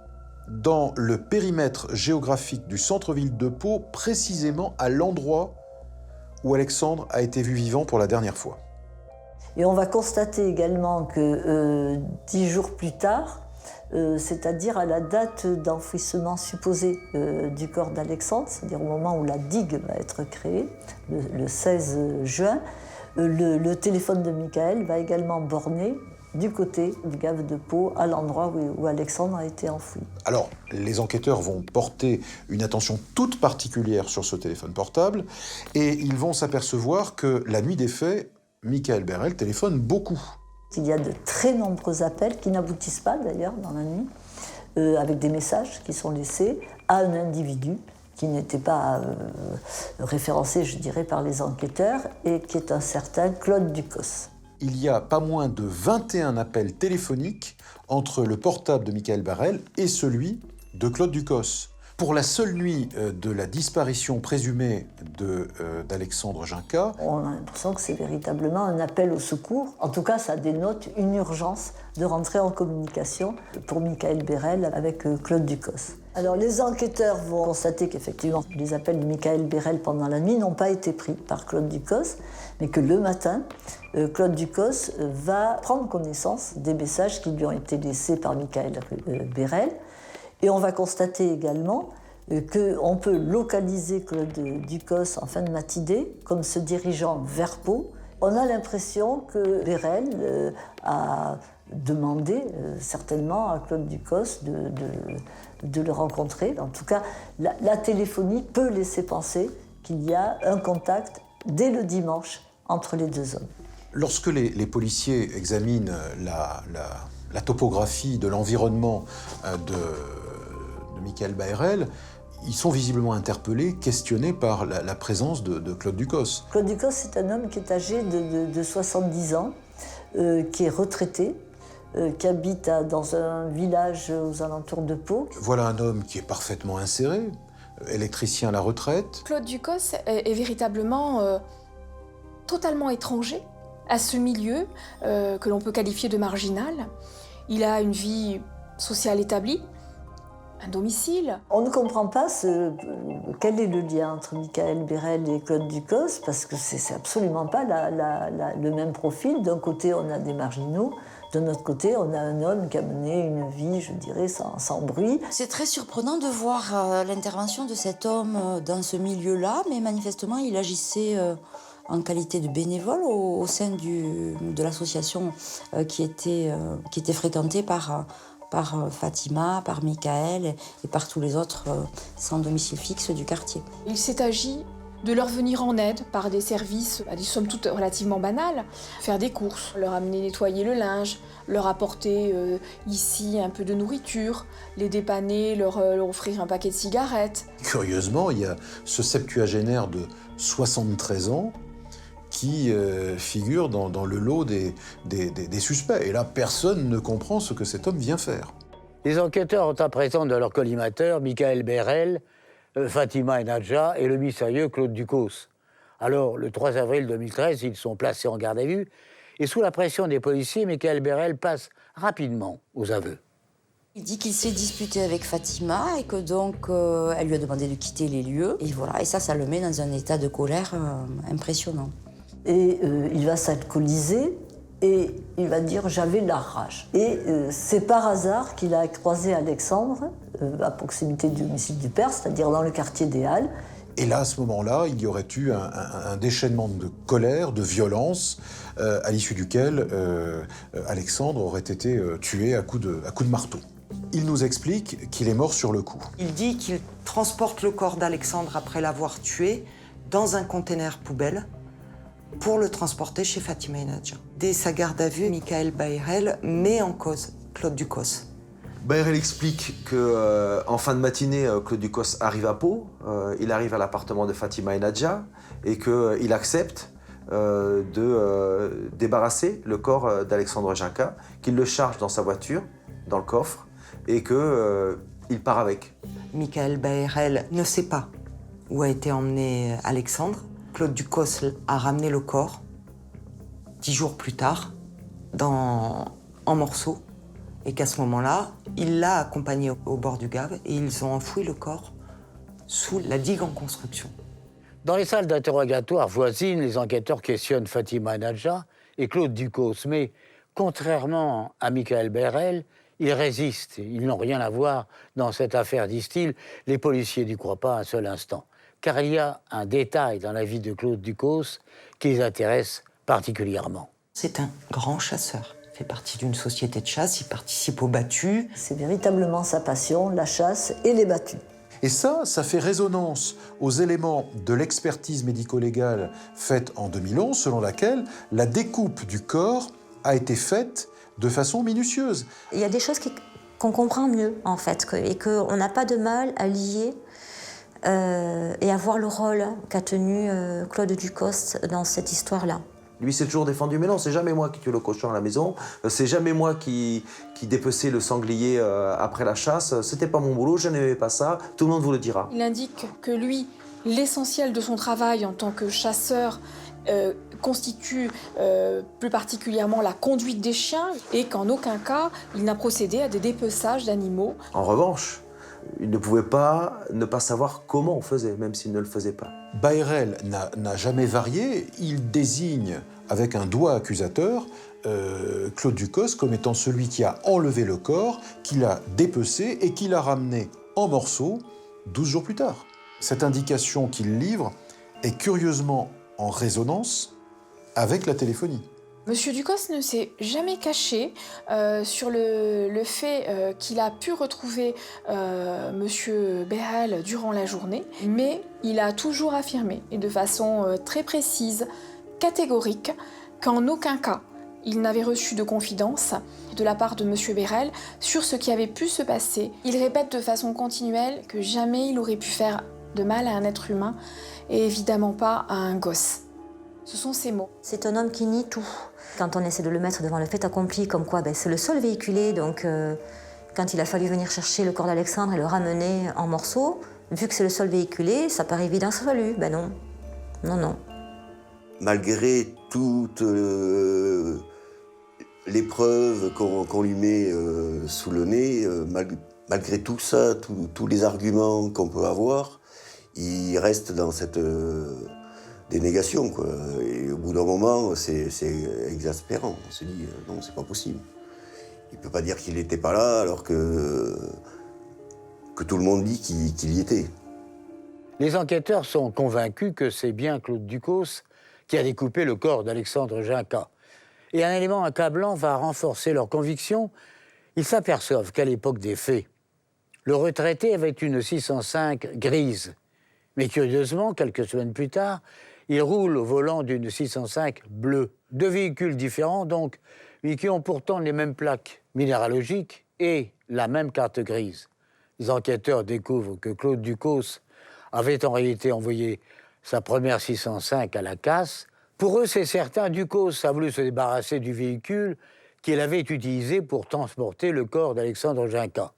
dans le périmètre géographique du centre-ville de Pau, précisément à l'endroit où Alexandre a été vu vivant pour la dernière fois. Et on va constater également que 10 jours plus tard, c'est-à-dire à la date d'enfouissement supposé du corps d'Alexandre, c'est-à-dire au moment où la digue va être créée, le 16 juin, le téléphone de Michael va également borner du côté du Gave de Pau, à l'endroit où Alexandre a été enfoui. Alors, les enquêteurs vont porter une attention toute particulière sur ce téléphone portable et ils vont s'apercevoir que la nuit des faits, Michael Baérel téléphone beaucoup. Il y a de très nombreux appels qui n'aboutissent pas d'ailleurs dans la nuit, avec des messages qui sont laissés à un individu qui n'était pas référencé, je dirais, par les enquêteurs et qui est un certain Claude Ducos. Il y a pas moins de 21 appels téléphoniques entre le portable de Michael Baérel et celui de Claude Ducos. Pour la seule nuit de la disparition présumée d'Alexandre Ginca, on a l'impression que c'est véritablement un appel au secours. En tout cas, ça dénote une urgence de rentrer en communication pour Michael Baérel avec Claude Ducos. Alors, les enquêteurs vont constater qu'effectivement, les appels de Michael Baérel pendant la nuit n'ont pas été pris par Claude Ducos, mais que le matin, Claude Ducos va prendre connaissance des messages qui lui ont été laissés par Michael Baérel. Et on va constater également qu'on peut localiser Claude Ducos en fin de matinée comme se dirigeant vers Pau. On a l'impression que Baérel a demandé certainement à Claude Ducos de le rencontrer. En tout cas, la téléphonie peut laisser penser qu'il y a un contact dès le dimanche entre les deux hommes. Lorsque les policiers examinent la topographie de l'environnement de Michael Baérel, ils sont visiblement interpellés, questionnés par la présence de Claude Ducos. Claude Ducos, c'est un homme qui est âgé de 70 ans, qui est retraité, qui habite dans un village aux alentours de Pau. Voilà un homme qui est parfaitement inséré, électricien à la retraite. Claude Ducos est véritablement totalement étranger à ce milieu que l'on peut qualifier de marginal. Il a une vie sociale établie, un domicile. On ne comprend pas quel est le lien entre Michael Baérel et Claude Ducos, parce que c'est absolument pas le même profil. D'un côté, on a des marginaux, De notre côté, on a un homme qui a mené une vie, je dirais, sans bruit. C'est très surprenant de voir l'intervention de cet homme dans ce milieu-là, mais manifestement, il agissait en qualité de bénévole au sein de l'association qui était fréquentée par Fatima, par Michael et par tous les autres sans domicile fixe du quartier. Il s'est agi de leur venir en aide par des services, des sommes toutes relativement banales, faire des courses, leur amener nettoyer le linge, leur apporter ici un peu de nourriture, les dépanner, leur offrir un paquet de cigarettes. Curieusement, il y a ce septuagénaire de 73 ans qui figure dans le lot des suspects. Et là, personne ne comprend ce que cet homme vient faire. Les enquêteurs ont à présent dans leur collimateur Michael Berel, Fatima Enadja et le mystérieux Claude Ducos. Alors, le 3 avril 2013, ils sont placés en garde à vue et sous la pression des policiers, Michael Berel passe rapidement aux aveux. Il dit qu'il s'est disputé avec Fatima et que donc elle lui a demandé de quitter les lieux. Et voilà, et ça le met dans un état de colère impressionnant. Et il va s'alcooliser et il va dire « j'avais la rage ». Et c'est par hasard qu'il a croisé Alexandre à proximité du domicile du père, c'est-à-dire dans le quartier des Halles. Et là, à ce moment-là, il y aurait eu un déchaînement de colère, de violence, à l'issue duquel Alexandre aurait été tué à coups de marteau. Il nous explique qu'il est mort sur le coup. Il dit qu'il transporte le corps d'Alexandre après l'avoir tué dans un conteneur poubelle pour le transporter chez Fatima Enadja. Dès sa garde à vue, Michael Bayrel met en cause Claude Ducos. Bayrel explique qu'en fin de matinée, Claude Ducos arrive à Pau, il arrive à l'appartement de Fatima Enadja et qu'il accepte de débarrasser le corps d'Alexandre Ginca, qu'il le charge dans sa voiture, dans le coffre, et qu'il part avec. Michael Bayrel ne sait pas où a été emmené Alexandre. Claude Ducos a ramené le corps 10 jours plus tard en morceaux et qu'à ce moment-là, il l'a accompagné au bord du Gave et ils ont enfoui le corps sous la digue en construction. Dans les salles d'interrogatoire voisines, les enquêteurs questionnent Fatima Enadja et Claude Ducos, mais contrairement à Michael Berel, ils résistent. Ils n'ont rien à voir dans cette affaire, disent-ils. Les policiers n'y croient pas un seul instant. Car il y a un détail dans la vie de Claude Ducos qui les intéresse particulièrement. C'est un grand chasseur. Il fait partie d'une société de chasse, il participe aux battues. C'est véritablement sa passion, la chasse et les battues. Et ça fait résonance aux éléments de l'expertise médico-légale faite en 2011, selon laquelle la découpe du corps a été faite de façon minutieuse. Il y a des choses qu'on comprend mieux, en fait, et qu'on n'a pas de mal à lier et à voir le rôle qu'a tenu Claude Ducos dans cette histoire-là. Lui, s'est toujours défendu, mais non, c'est jamais moi qui tue le cochon à la maison, c'est jamais moi qui dépeçais le sanglier après la chasse, c'était pas mon boulot, je n'aimais pas ça, tout le monde vous le dira. Il indique que lui, l'essentiel de son travail en tant que chasseur constitue plus particulièrement la conduite des chiens et qu'en aucun cas, il n'a procédé à des dépeçages d'animaux. En revanche, il ne pouvait pas ne pas savoir comment on faisait, même s'il ne le faisait pas. Bayrel n'a jamais varié, il désigne avec un doigt accusateur Claude Ducos comme étant celui qui a enlevé le corps, qui l'a dépecé et qui l'a ramené en morceaux 12 jours plus tard. Cette indication qu'il livre est curieusement en résonance avec la téléphonie. Monsieur Ducos ne s'est jamais caché sur le fait qu'il a pu retrouver Monsieur Berel durant la journée, mais il a toujours affirmé, et de façon très précise, catégorique, qu'en aucun cas il n'avait reçu de confidence de la part de Monsieur Berel sur ce qui avait pu se passer. Il répète de façon continuelle que jamais il aurait pu faire de mal à un être humain, et évidemment pas à un gosse. Ce sont ces mots. C'est un homme qui nie tout. Quand on essaie de le mettre devant le fait accompli, comme quoi c'est le seul véhiculé, donc quand il a fallu venir chercher le corps d'Alexandre et le ramener en morceaux, vu que c'est le seul véhiculé, ça paraît évident, ça fallu. Ben non. Non, non. Malgré toute l'épreuve qu'on lui met sous le nez, malgré tout ça, tous les arguments qu'on peut avoir, il reste dans cette dénégation, quoi. Et au bout d'un moment, c'est exaspérant. On se dit, non, c'est pas possible. Il ne peut pas dire qu'il n'était pas là alors que tout le monde dit qu'il y était. Les enquêteurs sont convaincus que c'est bien Claude Ducos qui a découpé le corps d'Alexandre Ginca. Et un élément accablant va renforcer leur conviction. Ils s'aperçoivent qu'à l'époque des faits, le retraité avait une 605 grise. Mais curieusement, quelques semaines plus tard, il roule au volant d'une 605 bleue. 2 véhicules différents donc, mais qui ont pourtant les mêmes plaques minéralogiques et la même carte grise. Les enquêteurs découvrent que Claude Ducos avait en réalité envoyé sa première 605 à la casse. Pour eux, c'est certain, Ducos a voulu se débarrasser du véhicule qu'il avait utilisé pour transporter le corps d'Alexandre Ginca.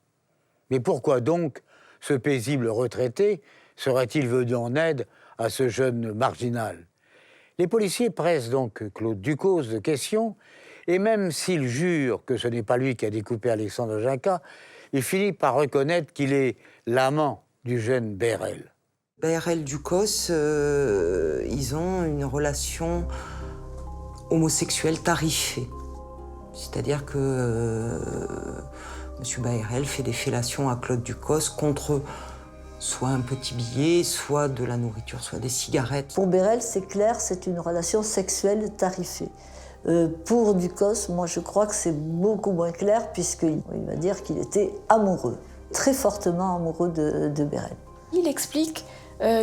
Mais pourquoi donc ce paisible retraité serait-il venu en aide à ce jeune marginal? Les policiers pressent donc Claude Ducos de questions, et même s'il jure que ce n'est pas lui qui a découpé Alexandre Ginca, il finit par reconnaître qu'il est l'amant du jeune BRL. BRL Ducos, ils ont une relation homosexuelle tarifée. C'est-à-dire que M. BRL fait des fellations à Claude Ducos contre soit un petit billet, soit de la nourriture, soit des cigarettes. Pour BRL, c'est clair, c'est une relation sexuelle tarifée. Pour Ducos, moi je crois que c'est beaucoup moins clair, puisqu'il va dire qu'il était amoureux, très fortement amoureux de BRL. Il explique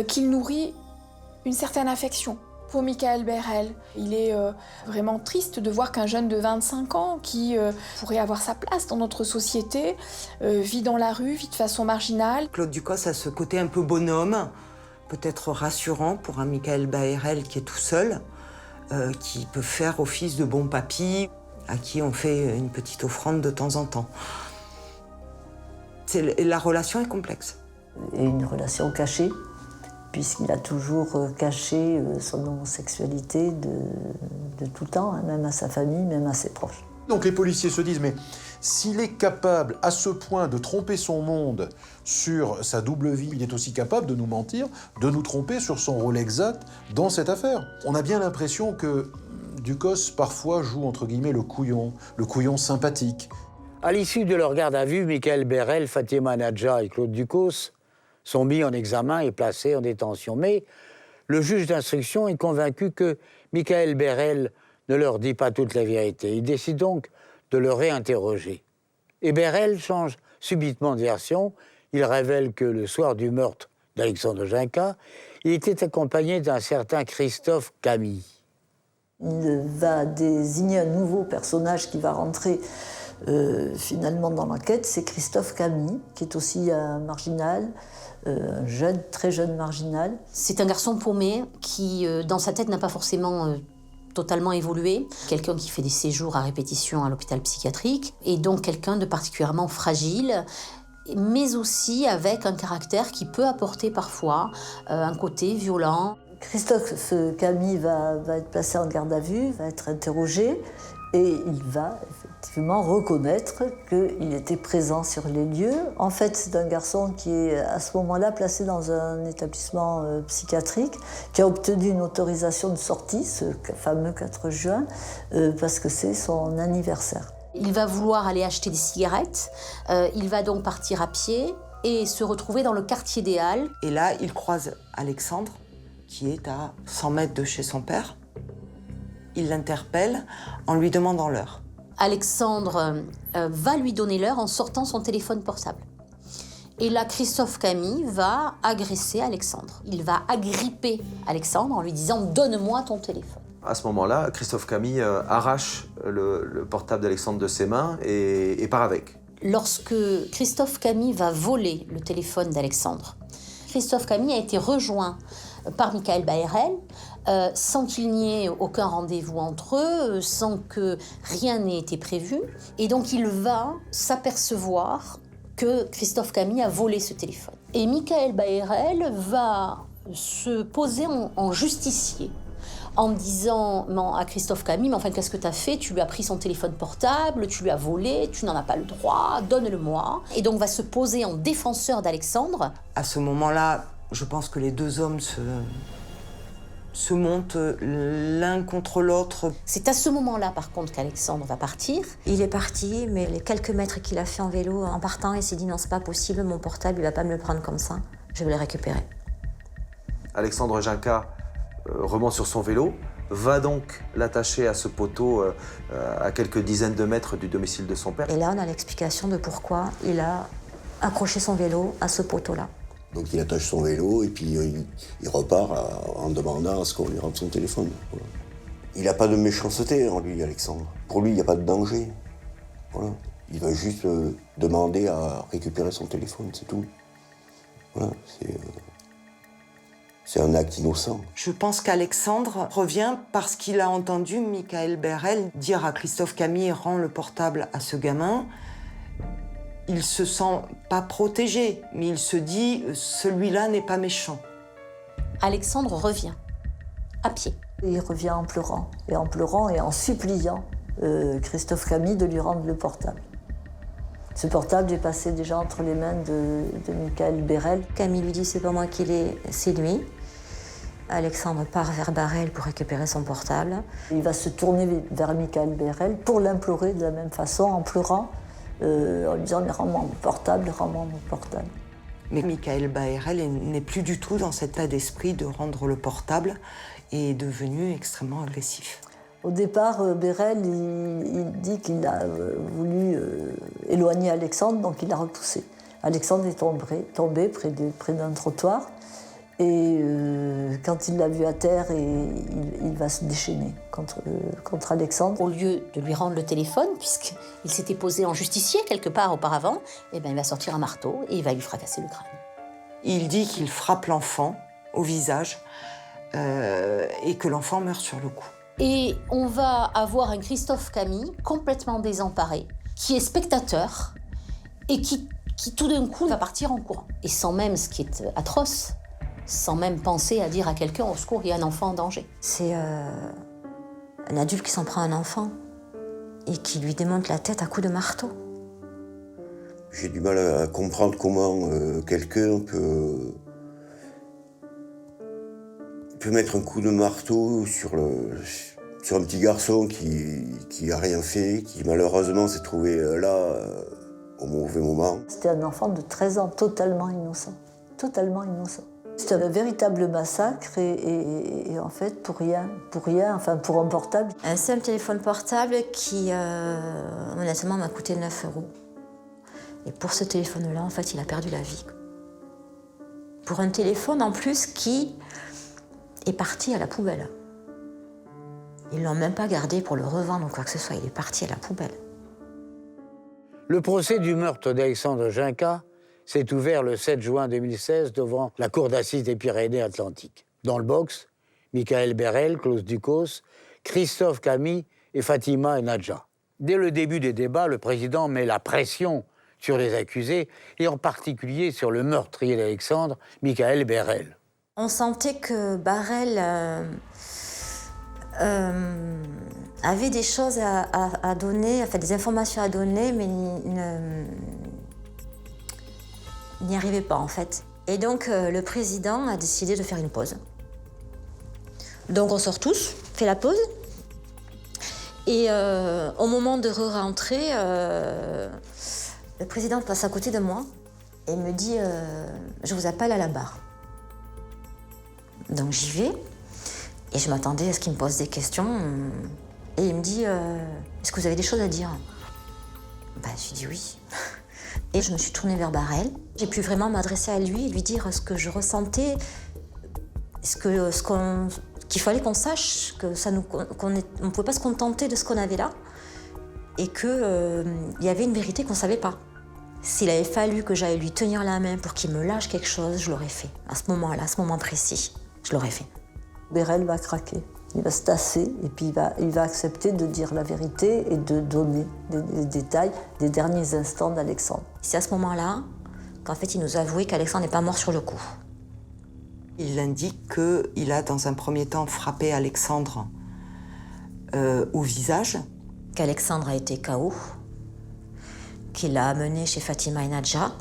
qu'il nourrit une certaine affection pour Michael BRL. Il est vraiment triste de voir qu'un jeune de 25 ans qui pourrait avoir sa place dans notre société vit dans la rue, vit de façon marginale. Claude Ducos a ce côté un peu bonhomme, peut-être rassurant pour un Michael BRL qui est tout seul, qui peut faire office de bon papy, à qui on fait une petite offrande de temps en temps. La relation est complexe. Et une relation cachée, puisqu'il a toujours caché son homosexualité de tout temps, hein, même à sa famille, même à ses proches. Donc les policiers se disent, mais s'il est capable à ce point de tromper son monde sur sa double vie, il est aussi capable de nous mentir, de nous tromper sur son rôle exact dans cette affaire. On a bien l'impression que Ducos parfois joue entre guillemets le couillon sympathique. À l'issue de leur garde à vue, Michael BRL, Fatima Nadja et Claude Ducos sont mis en examen et placés en détention. Mais le juge d'instruction est convaincu que Michael BRL ne leur dit pas toute la vérité. Il décide donc de le réinterroger. Et BRL change subitement de version. Il révèle que le soir du meurtre d'Alexandre Ginca, il était accompagné d'un certain Christophe Camille. Il va désigner un nouveau personnage qui va rentrer finalement dans l'enquête, c'est Christophe Camille, qui est aussi un marginal, un jeune, très jeune marginal. C'est un garçon paumé qui, dans sa tête, n'a pas forcément totalement évolué. Quelqu'un qui fait des séjours à répétition à l'hôpital psychiatrique, et donc quelqu'un de particulièrement fragile, mais aussi avec un caractère qui peut apporter parfois un côté violent. Christophe Camille va être placé en garde à vue, va être interrogé, et il va effectivement reconnaître qu'il était présent sur les lieux. En fait, c'est un garçon qui est à ce moment-là placé dans un établissement psychiatrique, qui a obtenu une autorisation de sortie, ce fameux 4 juin, parce que c'est son anniversaire. Il va vouloir aller acheter des cigarettes, il va donc partir à pied et se retrouver dans le quartier des Halles. Et là, il croise Alexandre, qui est à 100 mètres de chez son père. Il l'interpelle en lui demandant l'heure. Alexandre va lui donner l'heure en sortant son téléphone portable. Et là, Christophe Camille va agresser Alexandre. Il va agripper Alexandre en lui disant « Donne-moi ton téléphone ». À ce moment-là, Christophe Camille arrache le portable d'Alexandre de ses mains et part avec. Lorsque Christophe Camille va voler le téléphone d'Alexandre, Christophe Camille a été rejoint par Michael BRL, sans qu'il n'y ait aucun rendez-vous entre eux, sans que rien n'ait été prévu. Et donc il va s'apercevoir que Christophe Camille a volé ce téléphone. Et Michael BRL va se poser en justicier, en disant à Christophe Camille, mais enfin qu'est-ce que tu as fait? Tu lui as pris son téléphone portable, tu lui as volé, tu n'en as pas le droit, donne-le-moi. Et donc va se poser en défenseur d'Alexandre. À ce moment-là, je pense que les deux hommes se montent l'un contre l'autre. C'est à ce moment-là, par contre, qu'Alexandre va partir. Il est parti, mais les quelques mètres qu'il a fait en vélo, en partant, il s'est dit non, c'est pas possible, mon portable, il va pas me le prendre comme ça, je vais le récupérer. Alexandre Ginca remonte sur son vélo, va donc l'attacher à ce poteau à quelques dizaines de mètres du domicile de son père. Et là, on a l'explication de pourquoi il a accroché son vélo à ce poteau-là. Donc il attache son vélo et puis il repart en demandant à ce qu'on lui rende son téléphone. Voilà. Il n'a pas de méchanceté en lui, Alexandre. Pour lui, il n'y a pas de danger. Voilà. Il va juste demander à récupérer son téléphone, c'est tout. Voilà, c'est un acte innocent. Je pense qu'Alexandre revient parce qu'il a entendu Michael Berel dire à Christophe Camille « Rends le portable à ce gamin ». Il se sent pas protégé, mais il se dit « Celui-là n'est pas méchant ». Alexandre revient, à pied. Il revient en pleurant et en suppliant Christophe Camille de lui rendre le portable. Ce portable est passé déjà entre les mains de Michael Berel. Camille lui dit « C'est pas moi qui l'ai, c'est lui ». Alexandre part vers Barrel pour récupérer son portable. Il va se tourner vers Michael Berel pour l'implorer de la même façon, en pleurant, en lui disant « Rends-moi mon portable, rends-moi mon portable ». Mais Michael Berel n'est plus du tout dans cet état d'esprit de rendre le portable et est devenu extrêmement agressif. Au départ, Berel, il dit qu'il a voulu éloigner Alexandre, donc il l'a repoussé. Alexandre est tombé près d'un trottoir. Et quand il l'a vu à terre, il va se déchaîner contre Alexandre. Au lieu de lui rendre le téléphone, puisqu'il s'était posé en justicier quelque part auparavant, eh ben, il va sortir un marteau et il va lui fracasser le crâne. Il dit qu'il frappe l'enfant au visage et que l'enfant meurt sur le coup. Et on va avoir un Christophe Camille complètement désemparé, qui est spectateur et qui tout d'un coup va partir en courant. Et sans même, ce qui est atroce, sans même penser à dire à quelqu'un « Au secours, il y a un enfant en danger ». C'est un adulte qui s'en prend à un enfant et qui lui démonte la tête à coups de marteau. J'ai du mal à comprendre comment quelqu'un peut mettre un coup de marteau sur un petit garçon qui a rien fait, qui malheureusement s'est trouvé là au mauvais moment. C'était un enfant de 13 ans, totalement innocent. Totalement innocent. C'était un véritable massacre et en fait, pour rien, enfin pour un portable. Un simple téléphone portable qui, honnêtement, m'a coûté 9 €. Et pour ce téléphone-là, en fait, il a perdu la vie. Pour un téléphone, en plus, qui est parti à la poubelle. Ils ne l'ont même pas gardé pour le revendre ou quoi que ce soit, il est parti à la poubelle. Le procès du meurtre d'Alexandre Ginca s'est ouvert le 7 juin 2016 devant la cour d'assises des Pyrénées-Atlantiques. Dans le box, Michael Berel, Klaus Ducos, Christophe Camille et Fatima Enadja. Dès le début des débats, le président met la pression sur les accusés et en particulier sur le meurtrier d'Alexandre, Michael Berel. On sentait que Barrel avait des choses à donner, enfin des informations à donner, mais il n'y arrivait pas en fait. Et donc le président a décidé de faire une pause. Donc on sort tous, fait la pause. Et au moment de re-rentrer, le président passe à côté de moi et me dit je vous appelle à la barre. Donc j'y vais et je m'attendais à ce qu'il me pose des questions. Et il me dit est-ce que vous avez des choses à dire? Ben, je lui dis oui. Et je me suis tournée vers Barrel. J'ai pu vraiment m'adresser à lui et lui dire ce que je ressentais, qu'il fallait qu'on sache, qu'on ne pouvait pas se contenter de ce qu'on avait là et qu'il y avait une vérité qu'on ne savait pas. S'il avait fallu que j'aille lui tenir la main pour qu'il me lâche quelque chose, je l'aurais fait. À ce moment-là, à ce moment précis, je l'aurais fait. Berel va craquer. Il va se tasser et puis il va accepter de dire la vérité et de donner des détails des derniers instants d'Alexandre. C'est à ce moment-là qu'en fait il nous a avoué qu'Alexandre n'est pas mort sur le coup. Il indique qu'il a dans un premier temps frappé Alexandre au visage. Qu'Alexandre a été KO, qu'il l'a amené chez Fatima Enadja.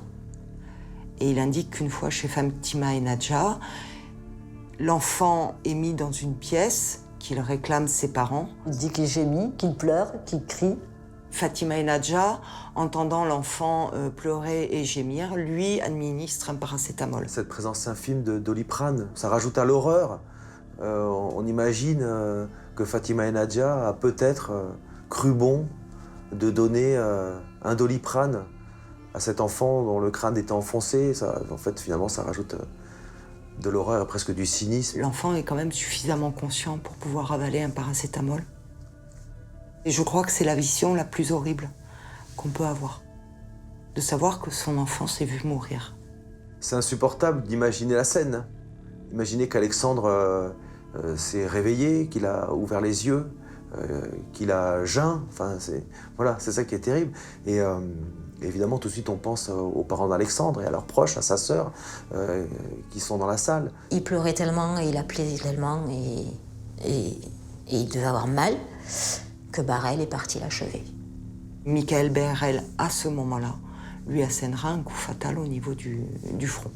Et il indique qu'une fois chez Fatima Enadja, L'enfant est mis dans une pièce qu'il réclame ses parents. Il dit qu'il gémit, qu'il pleure, qu'il crie. Fatima et Nadja, entendant l'enfant pleurer et gémir, lui administre un paracétamol. Cette présence infime de Doliprane, ça rajoute à l'horreur. On imagine que Fatima et Nadja a peut-être cru bon de donner un Doliprane à cet enfant dont le crâne était enfoncé. Ça, en fait, finalement, ça rajoute de l'horreur et presque du cynisme. L'enfant est quand même suffisamment conscient pour pouvoir avaler un paracétamol. Et je crois que c'est la vision la plus horrible qu'on peut avoir, de savoir que son enfant s'est vu mourir. C'est insupportable d'imaginer la scène. Imaginez qu'Alexandre s'est réveillé, qu'il a ouvert les yeux, qu'il a jeun. Enfin, c'est ça qui est terrible. Et évidemment, tout de suite, on pense aux parents d'Alexandre et à leurs proches, à sa sœur, qui sont dans la salle. Il pleurait tellement, et il appelait tellement, et il devait avoir mal, que Barrel est parti l'achever. Michael BRL, à ce moment-là, lui assénera un coup fatal au niveau du front,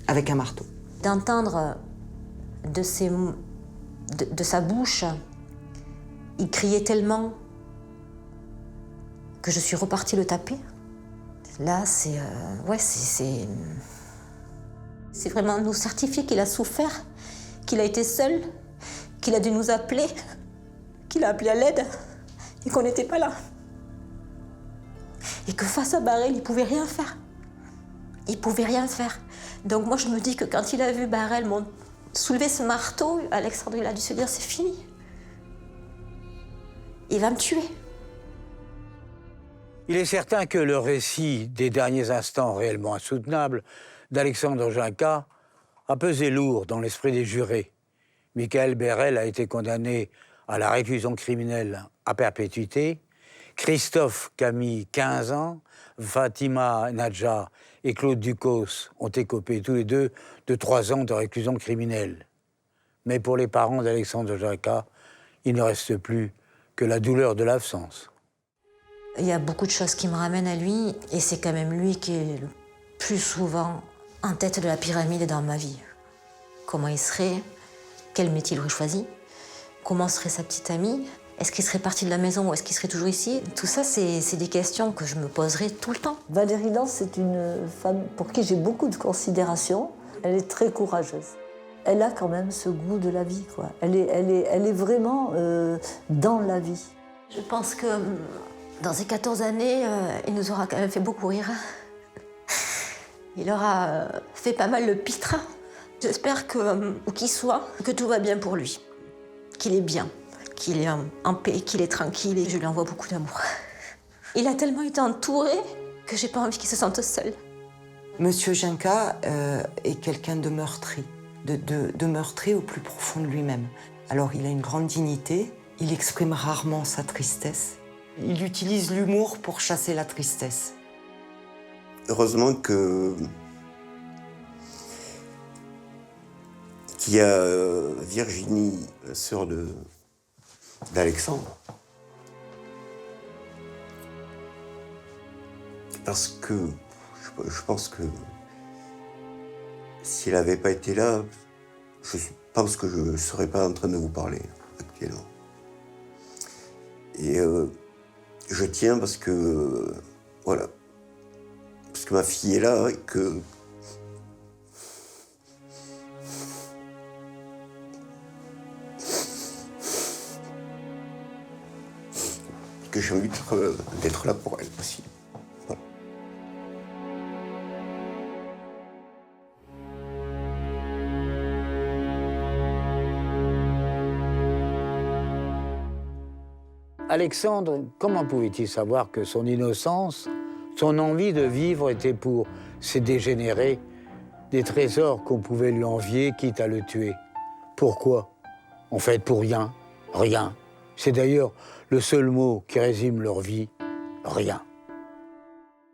avec un marteau. D'entendre de sa bouche, il criait tellement que je suis repartie le taper. Là, c'est vraiment nous certifier qu'il a souffert, qu'il a été seul, qu'il a dû nous appeler, qu'il a appelé à l'aide et qu'on n'était pas là. Et que face à Barrel, il pouvait rien faire. Il pouvait rien faire. Donc moi, je me dis que quand il a vu Barrel soulever ce marteau, Alexandre, il a dû se dire, c'est fini. Il va me tuer. Il est certain que le récit des derniers instants réellement insoutenables d'Alexandre Junca a pesé lourd dans l'esprit des jurés. Michael BRL a été condamné à la réclusion criminelle à perpétuité. Christophe Camille, 15 ans. Fatima Nadja et Claude Ducos ont écopé tous les deux de 3 ans de réclusion criminelle. Mais pour les parents d'Alexandre Junca, il ne reste plus que la douleur de l'absence. Il y a beaucoup de choses qui me ramènent à lui, et c'est quand même lui qui est le plus souvent en tête de la pyramide dans ma vie. Comment il serait, quel métier il aurait choisi, comment serait sa petite amie, est-ce qu'il serait parti de la maison ou est-ce qu'il serait toujours ici? Tout ça, c'est des questions que je me poserai tout le temps. Valérie Lance, c'est une femme pour qui j'ai beaucoup de considération. Elle est très courageuse. Elle a quand même ce goût de la vie, quoi. Elle est vraiment dans la vie. Je pense que dans ces 14 années, il nous aura quand même fait beaucoup rire. Il aura fait pas mal le pitre. J'espère que, où qu'il soit, que tout va bien pour lui. Qu'il est bien, qu'il est en paix, qu'il est tranquille. Et je lui envoie beaucoup d'amour. Il a tellement été entouré que j'ai pas envie qu'il se sente seul. Monsieur Junca est quelqu'un de meurtri, de meurtri au plus profond de lui-même. Alors il a une grande dignité, il exprime rarement sa tristesse. Il utilise l'humour pour chasser la tristesse. Heureusement qu'il y a Virginie, la sœur d'Alexandre. Parce que je pense que s'il n'avait pas été là, je pense que je ne serais pas en train de vous parler actuellement. Et je tiens parce que, voilà, parce que ma fille est là et que j'ai envie d'être là pour elle aussi. Voilà. Alexandre, comment pouvait-il savoir que son innocence, son envie de vivre était pour ces dégénérés des trésors qu'on pouvait lui envier, quitte à le tuer? Pourquoi? En fait, pour rien. Rien. C'est d'ailleurs le seul mot qui résume leur vie. Rien.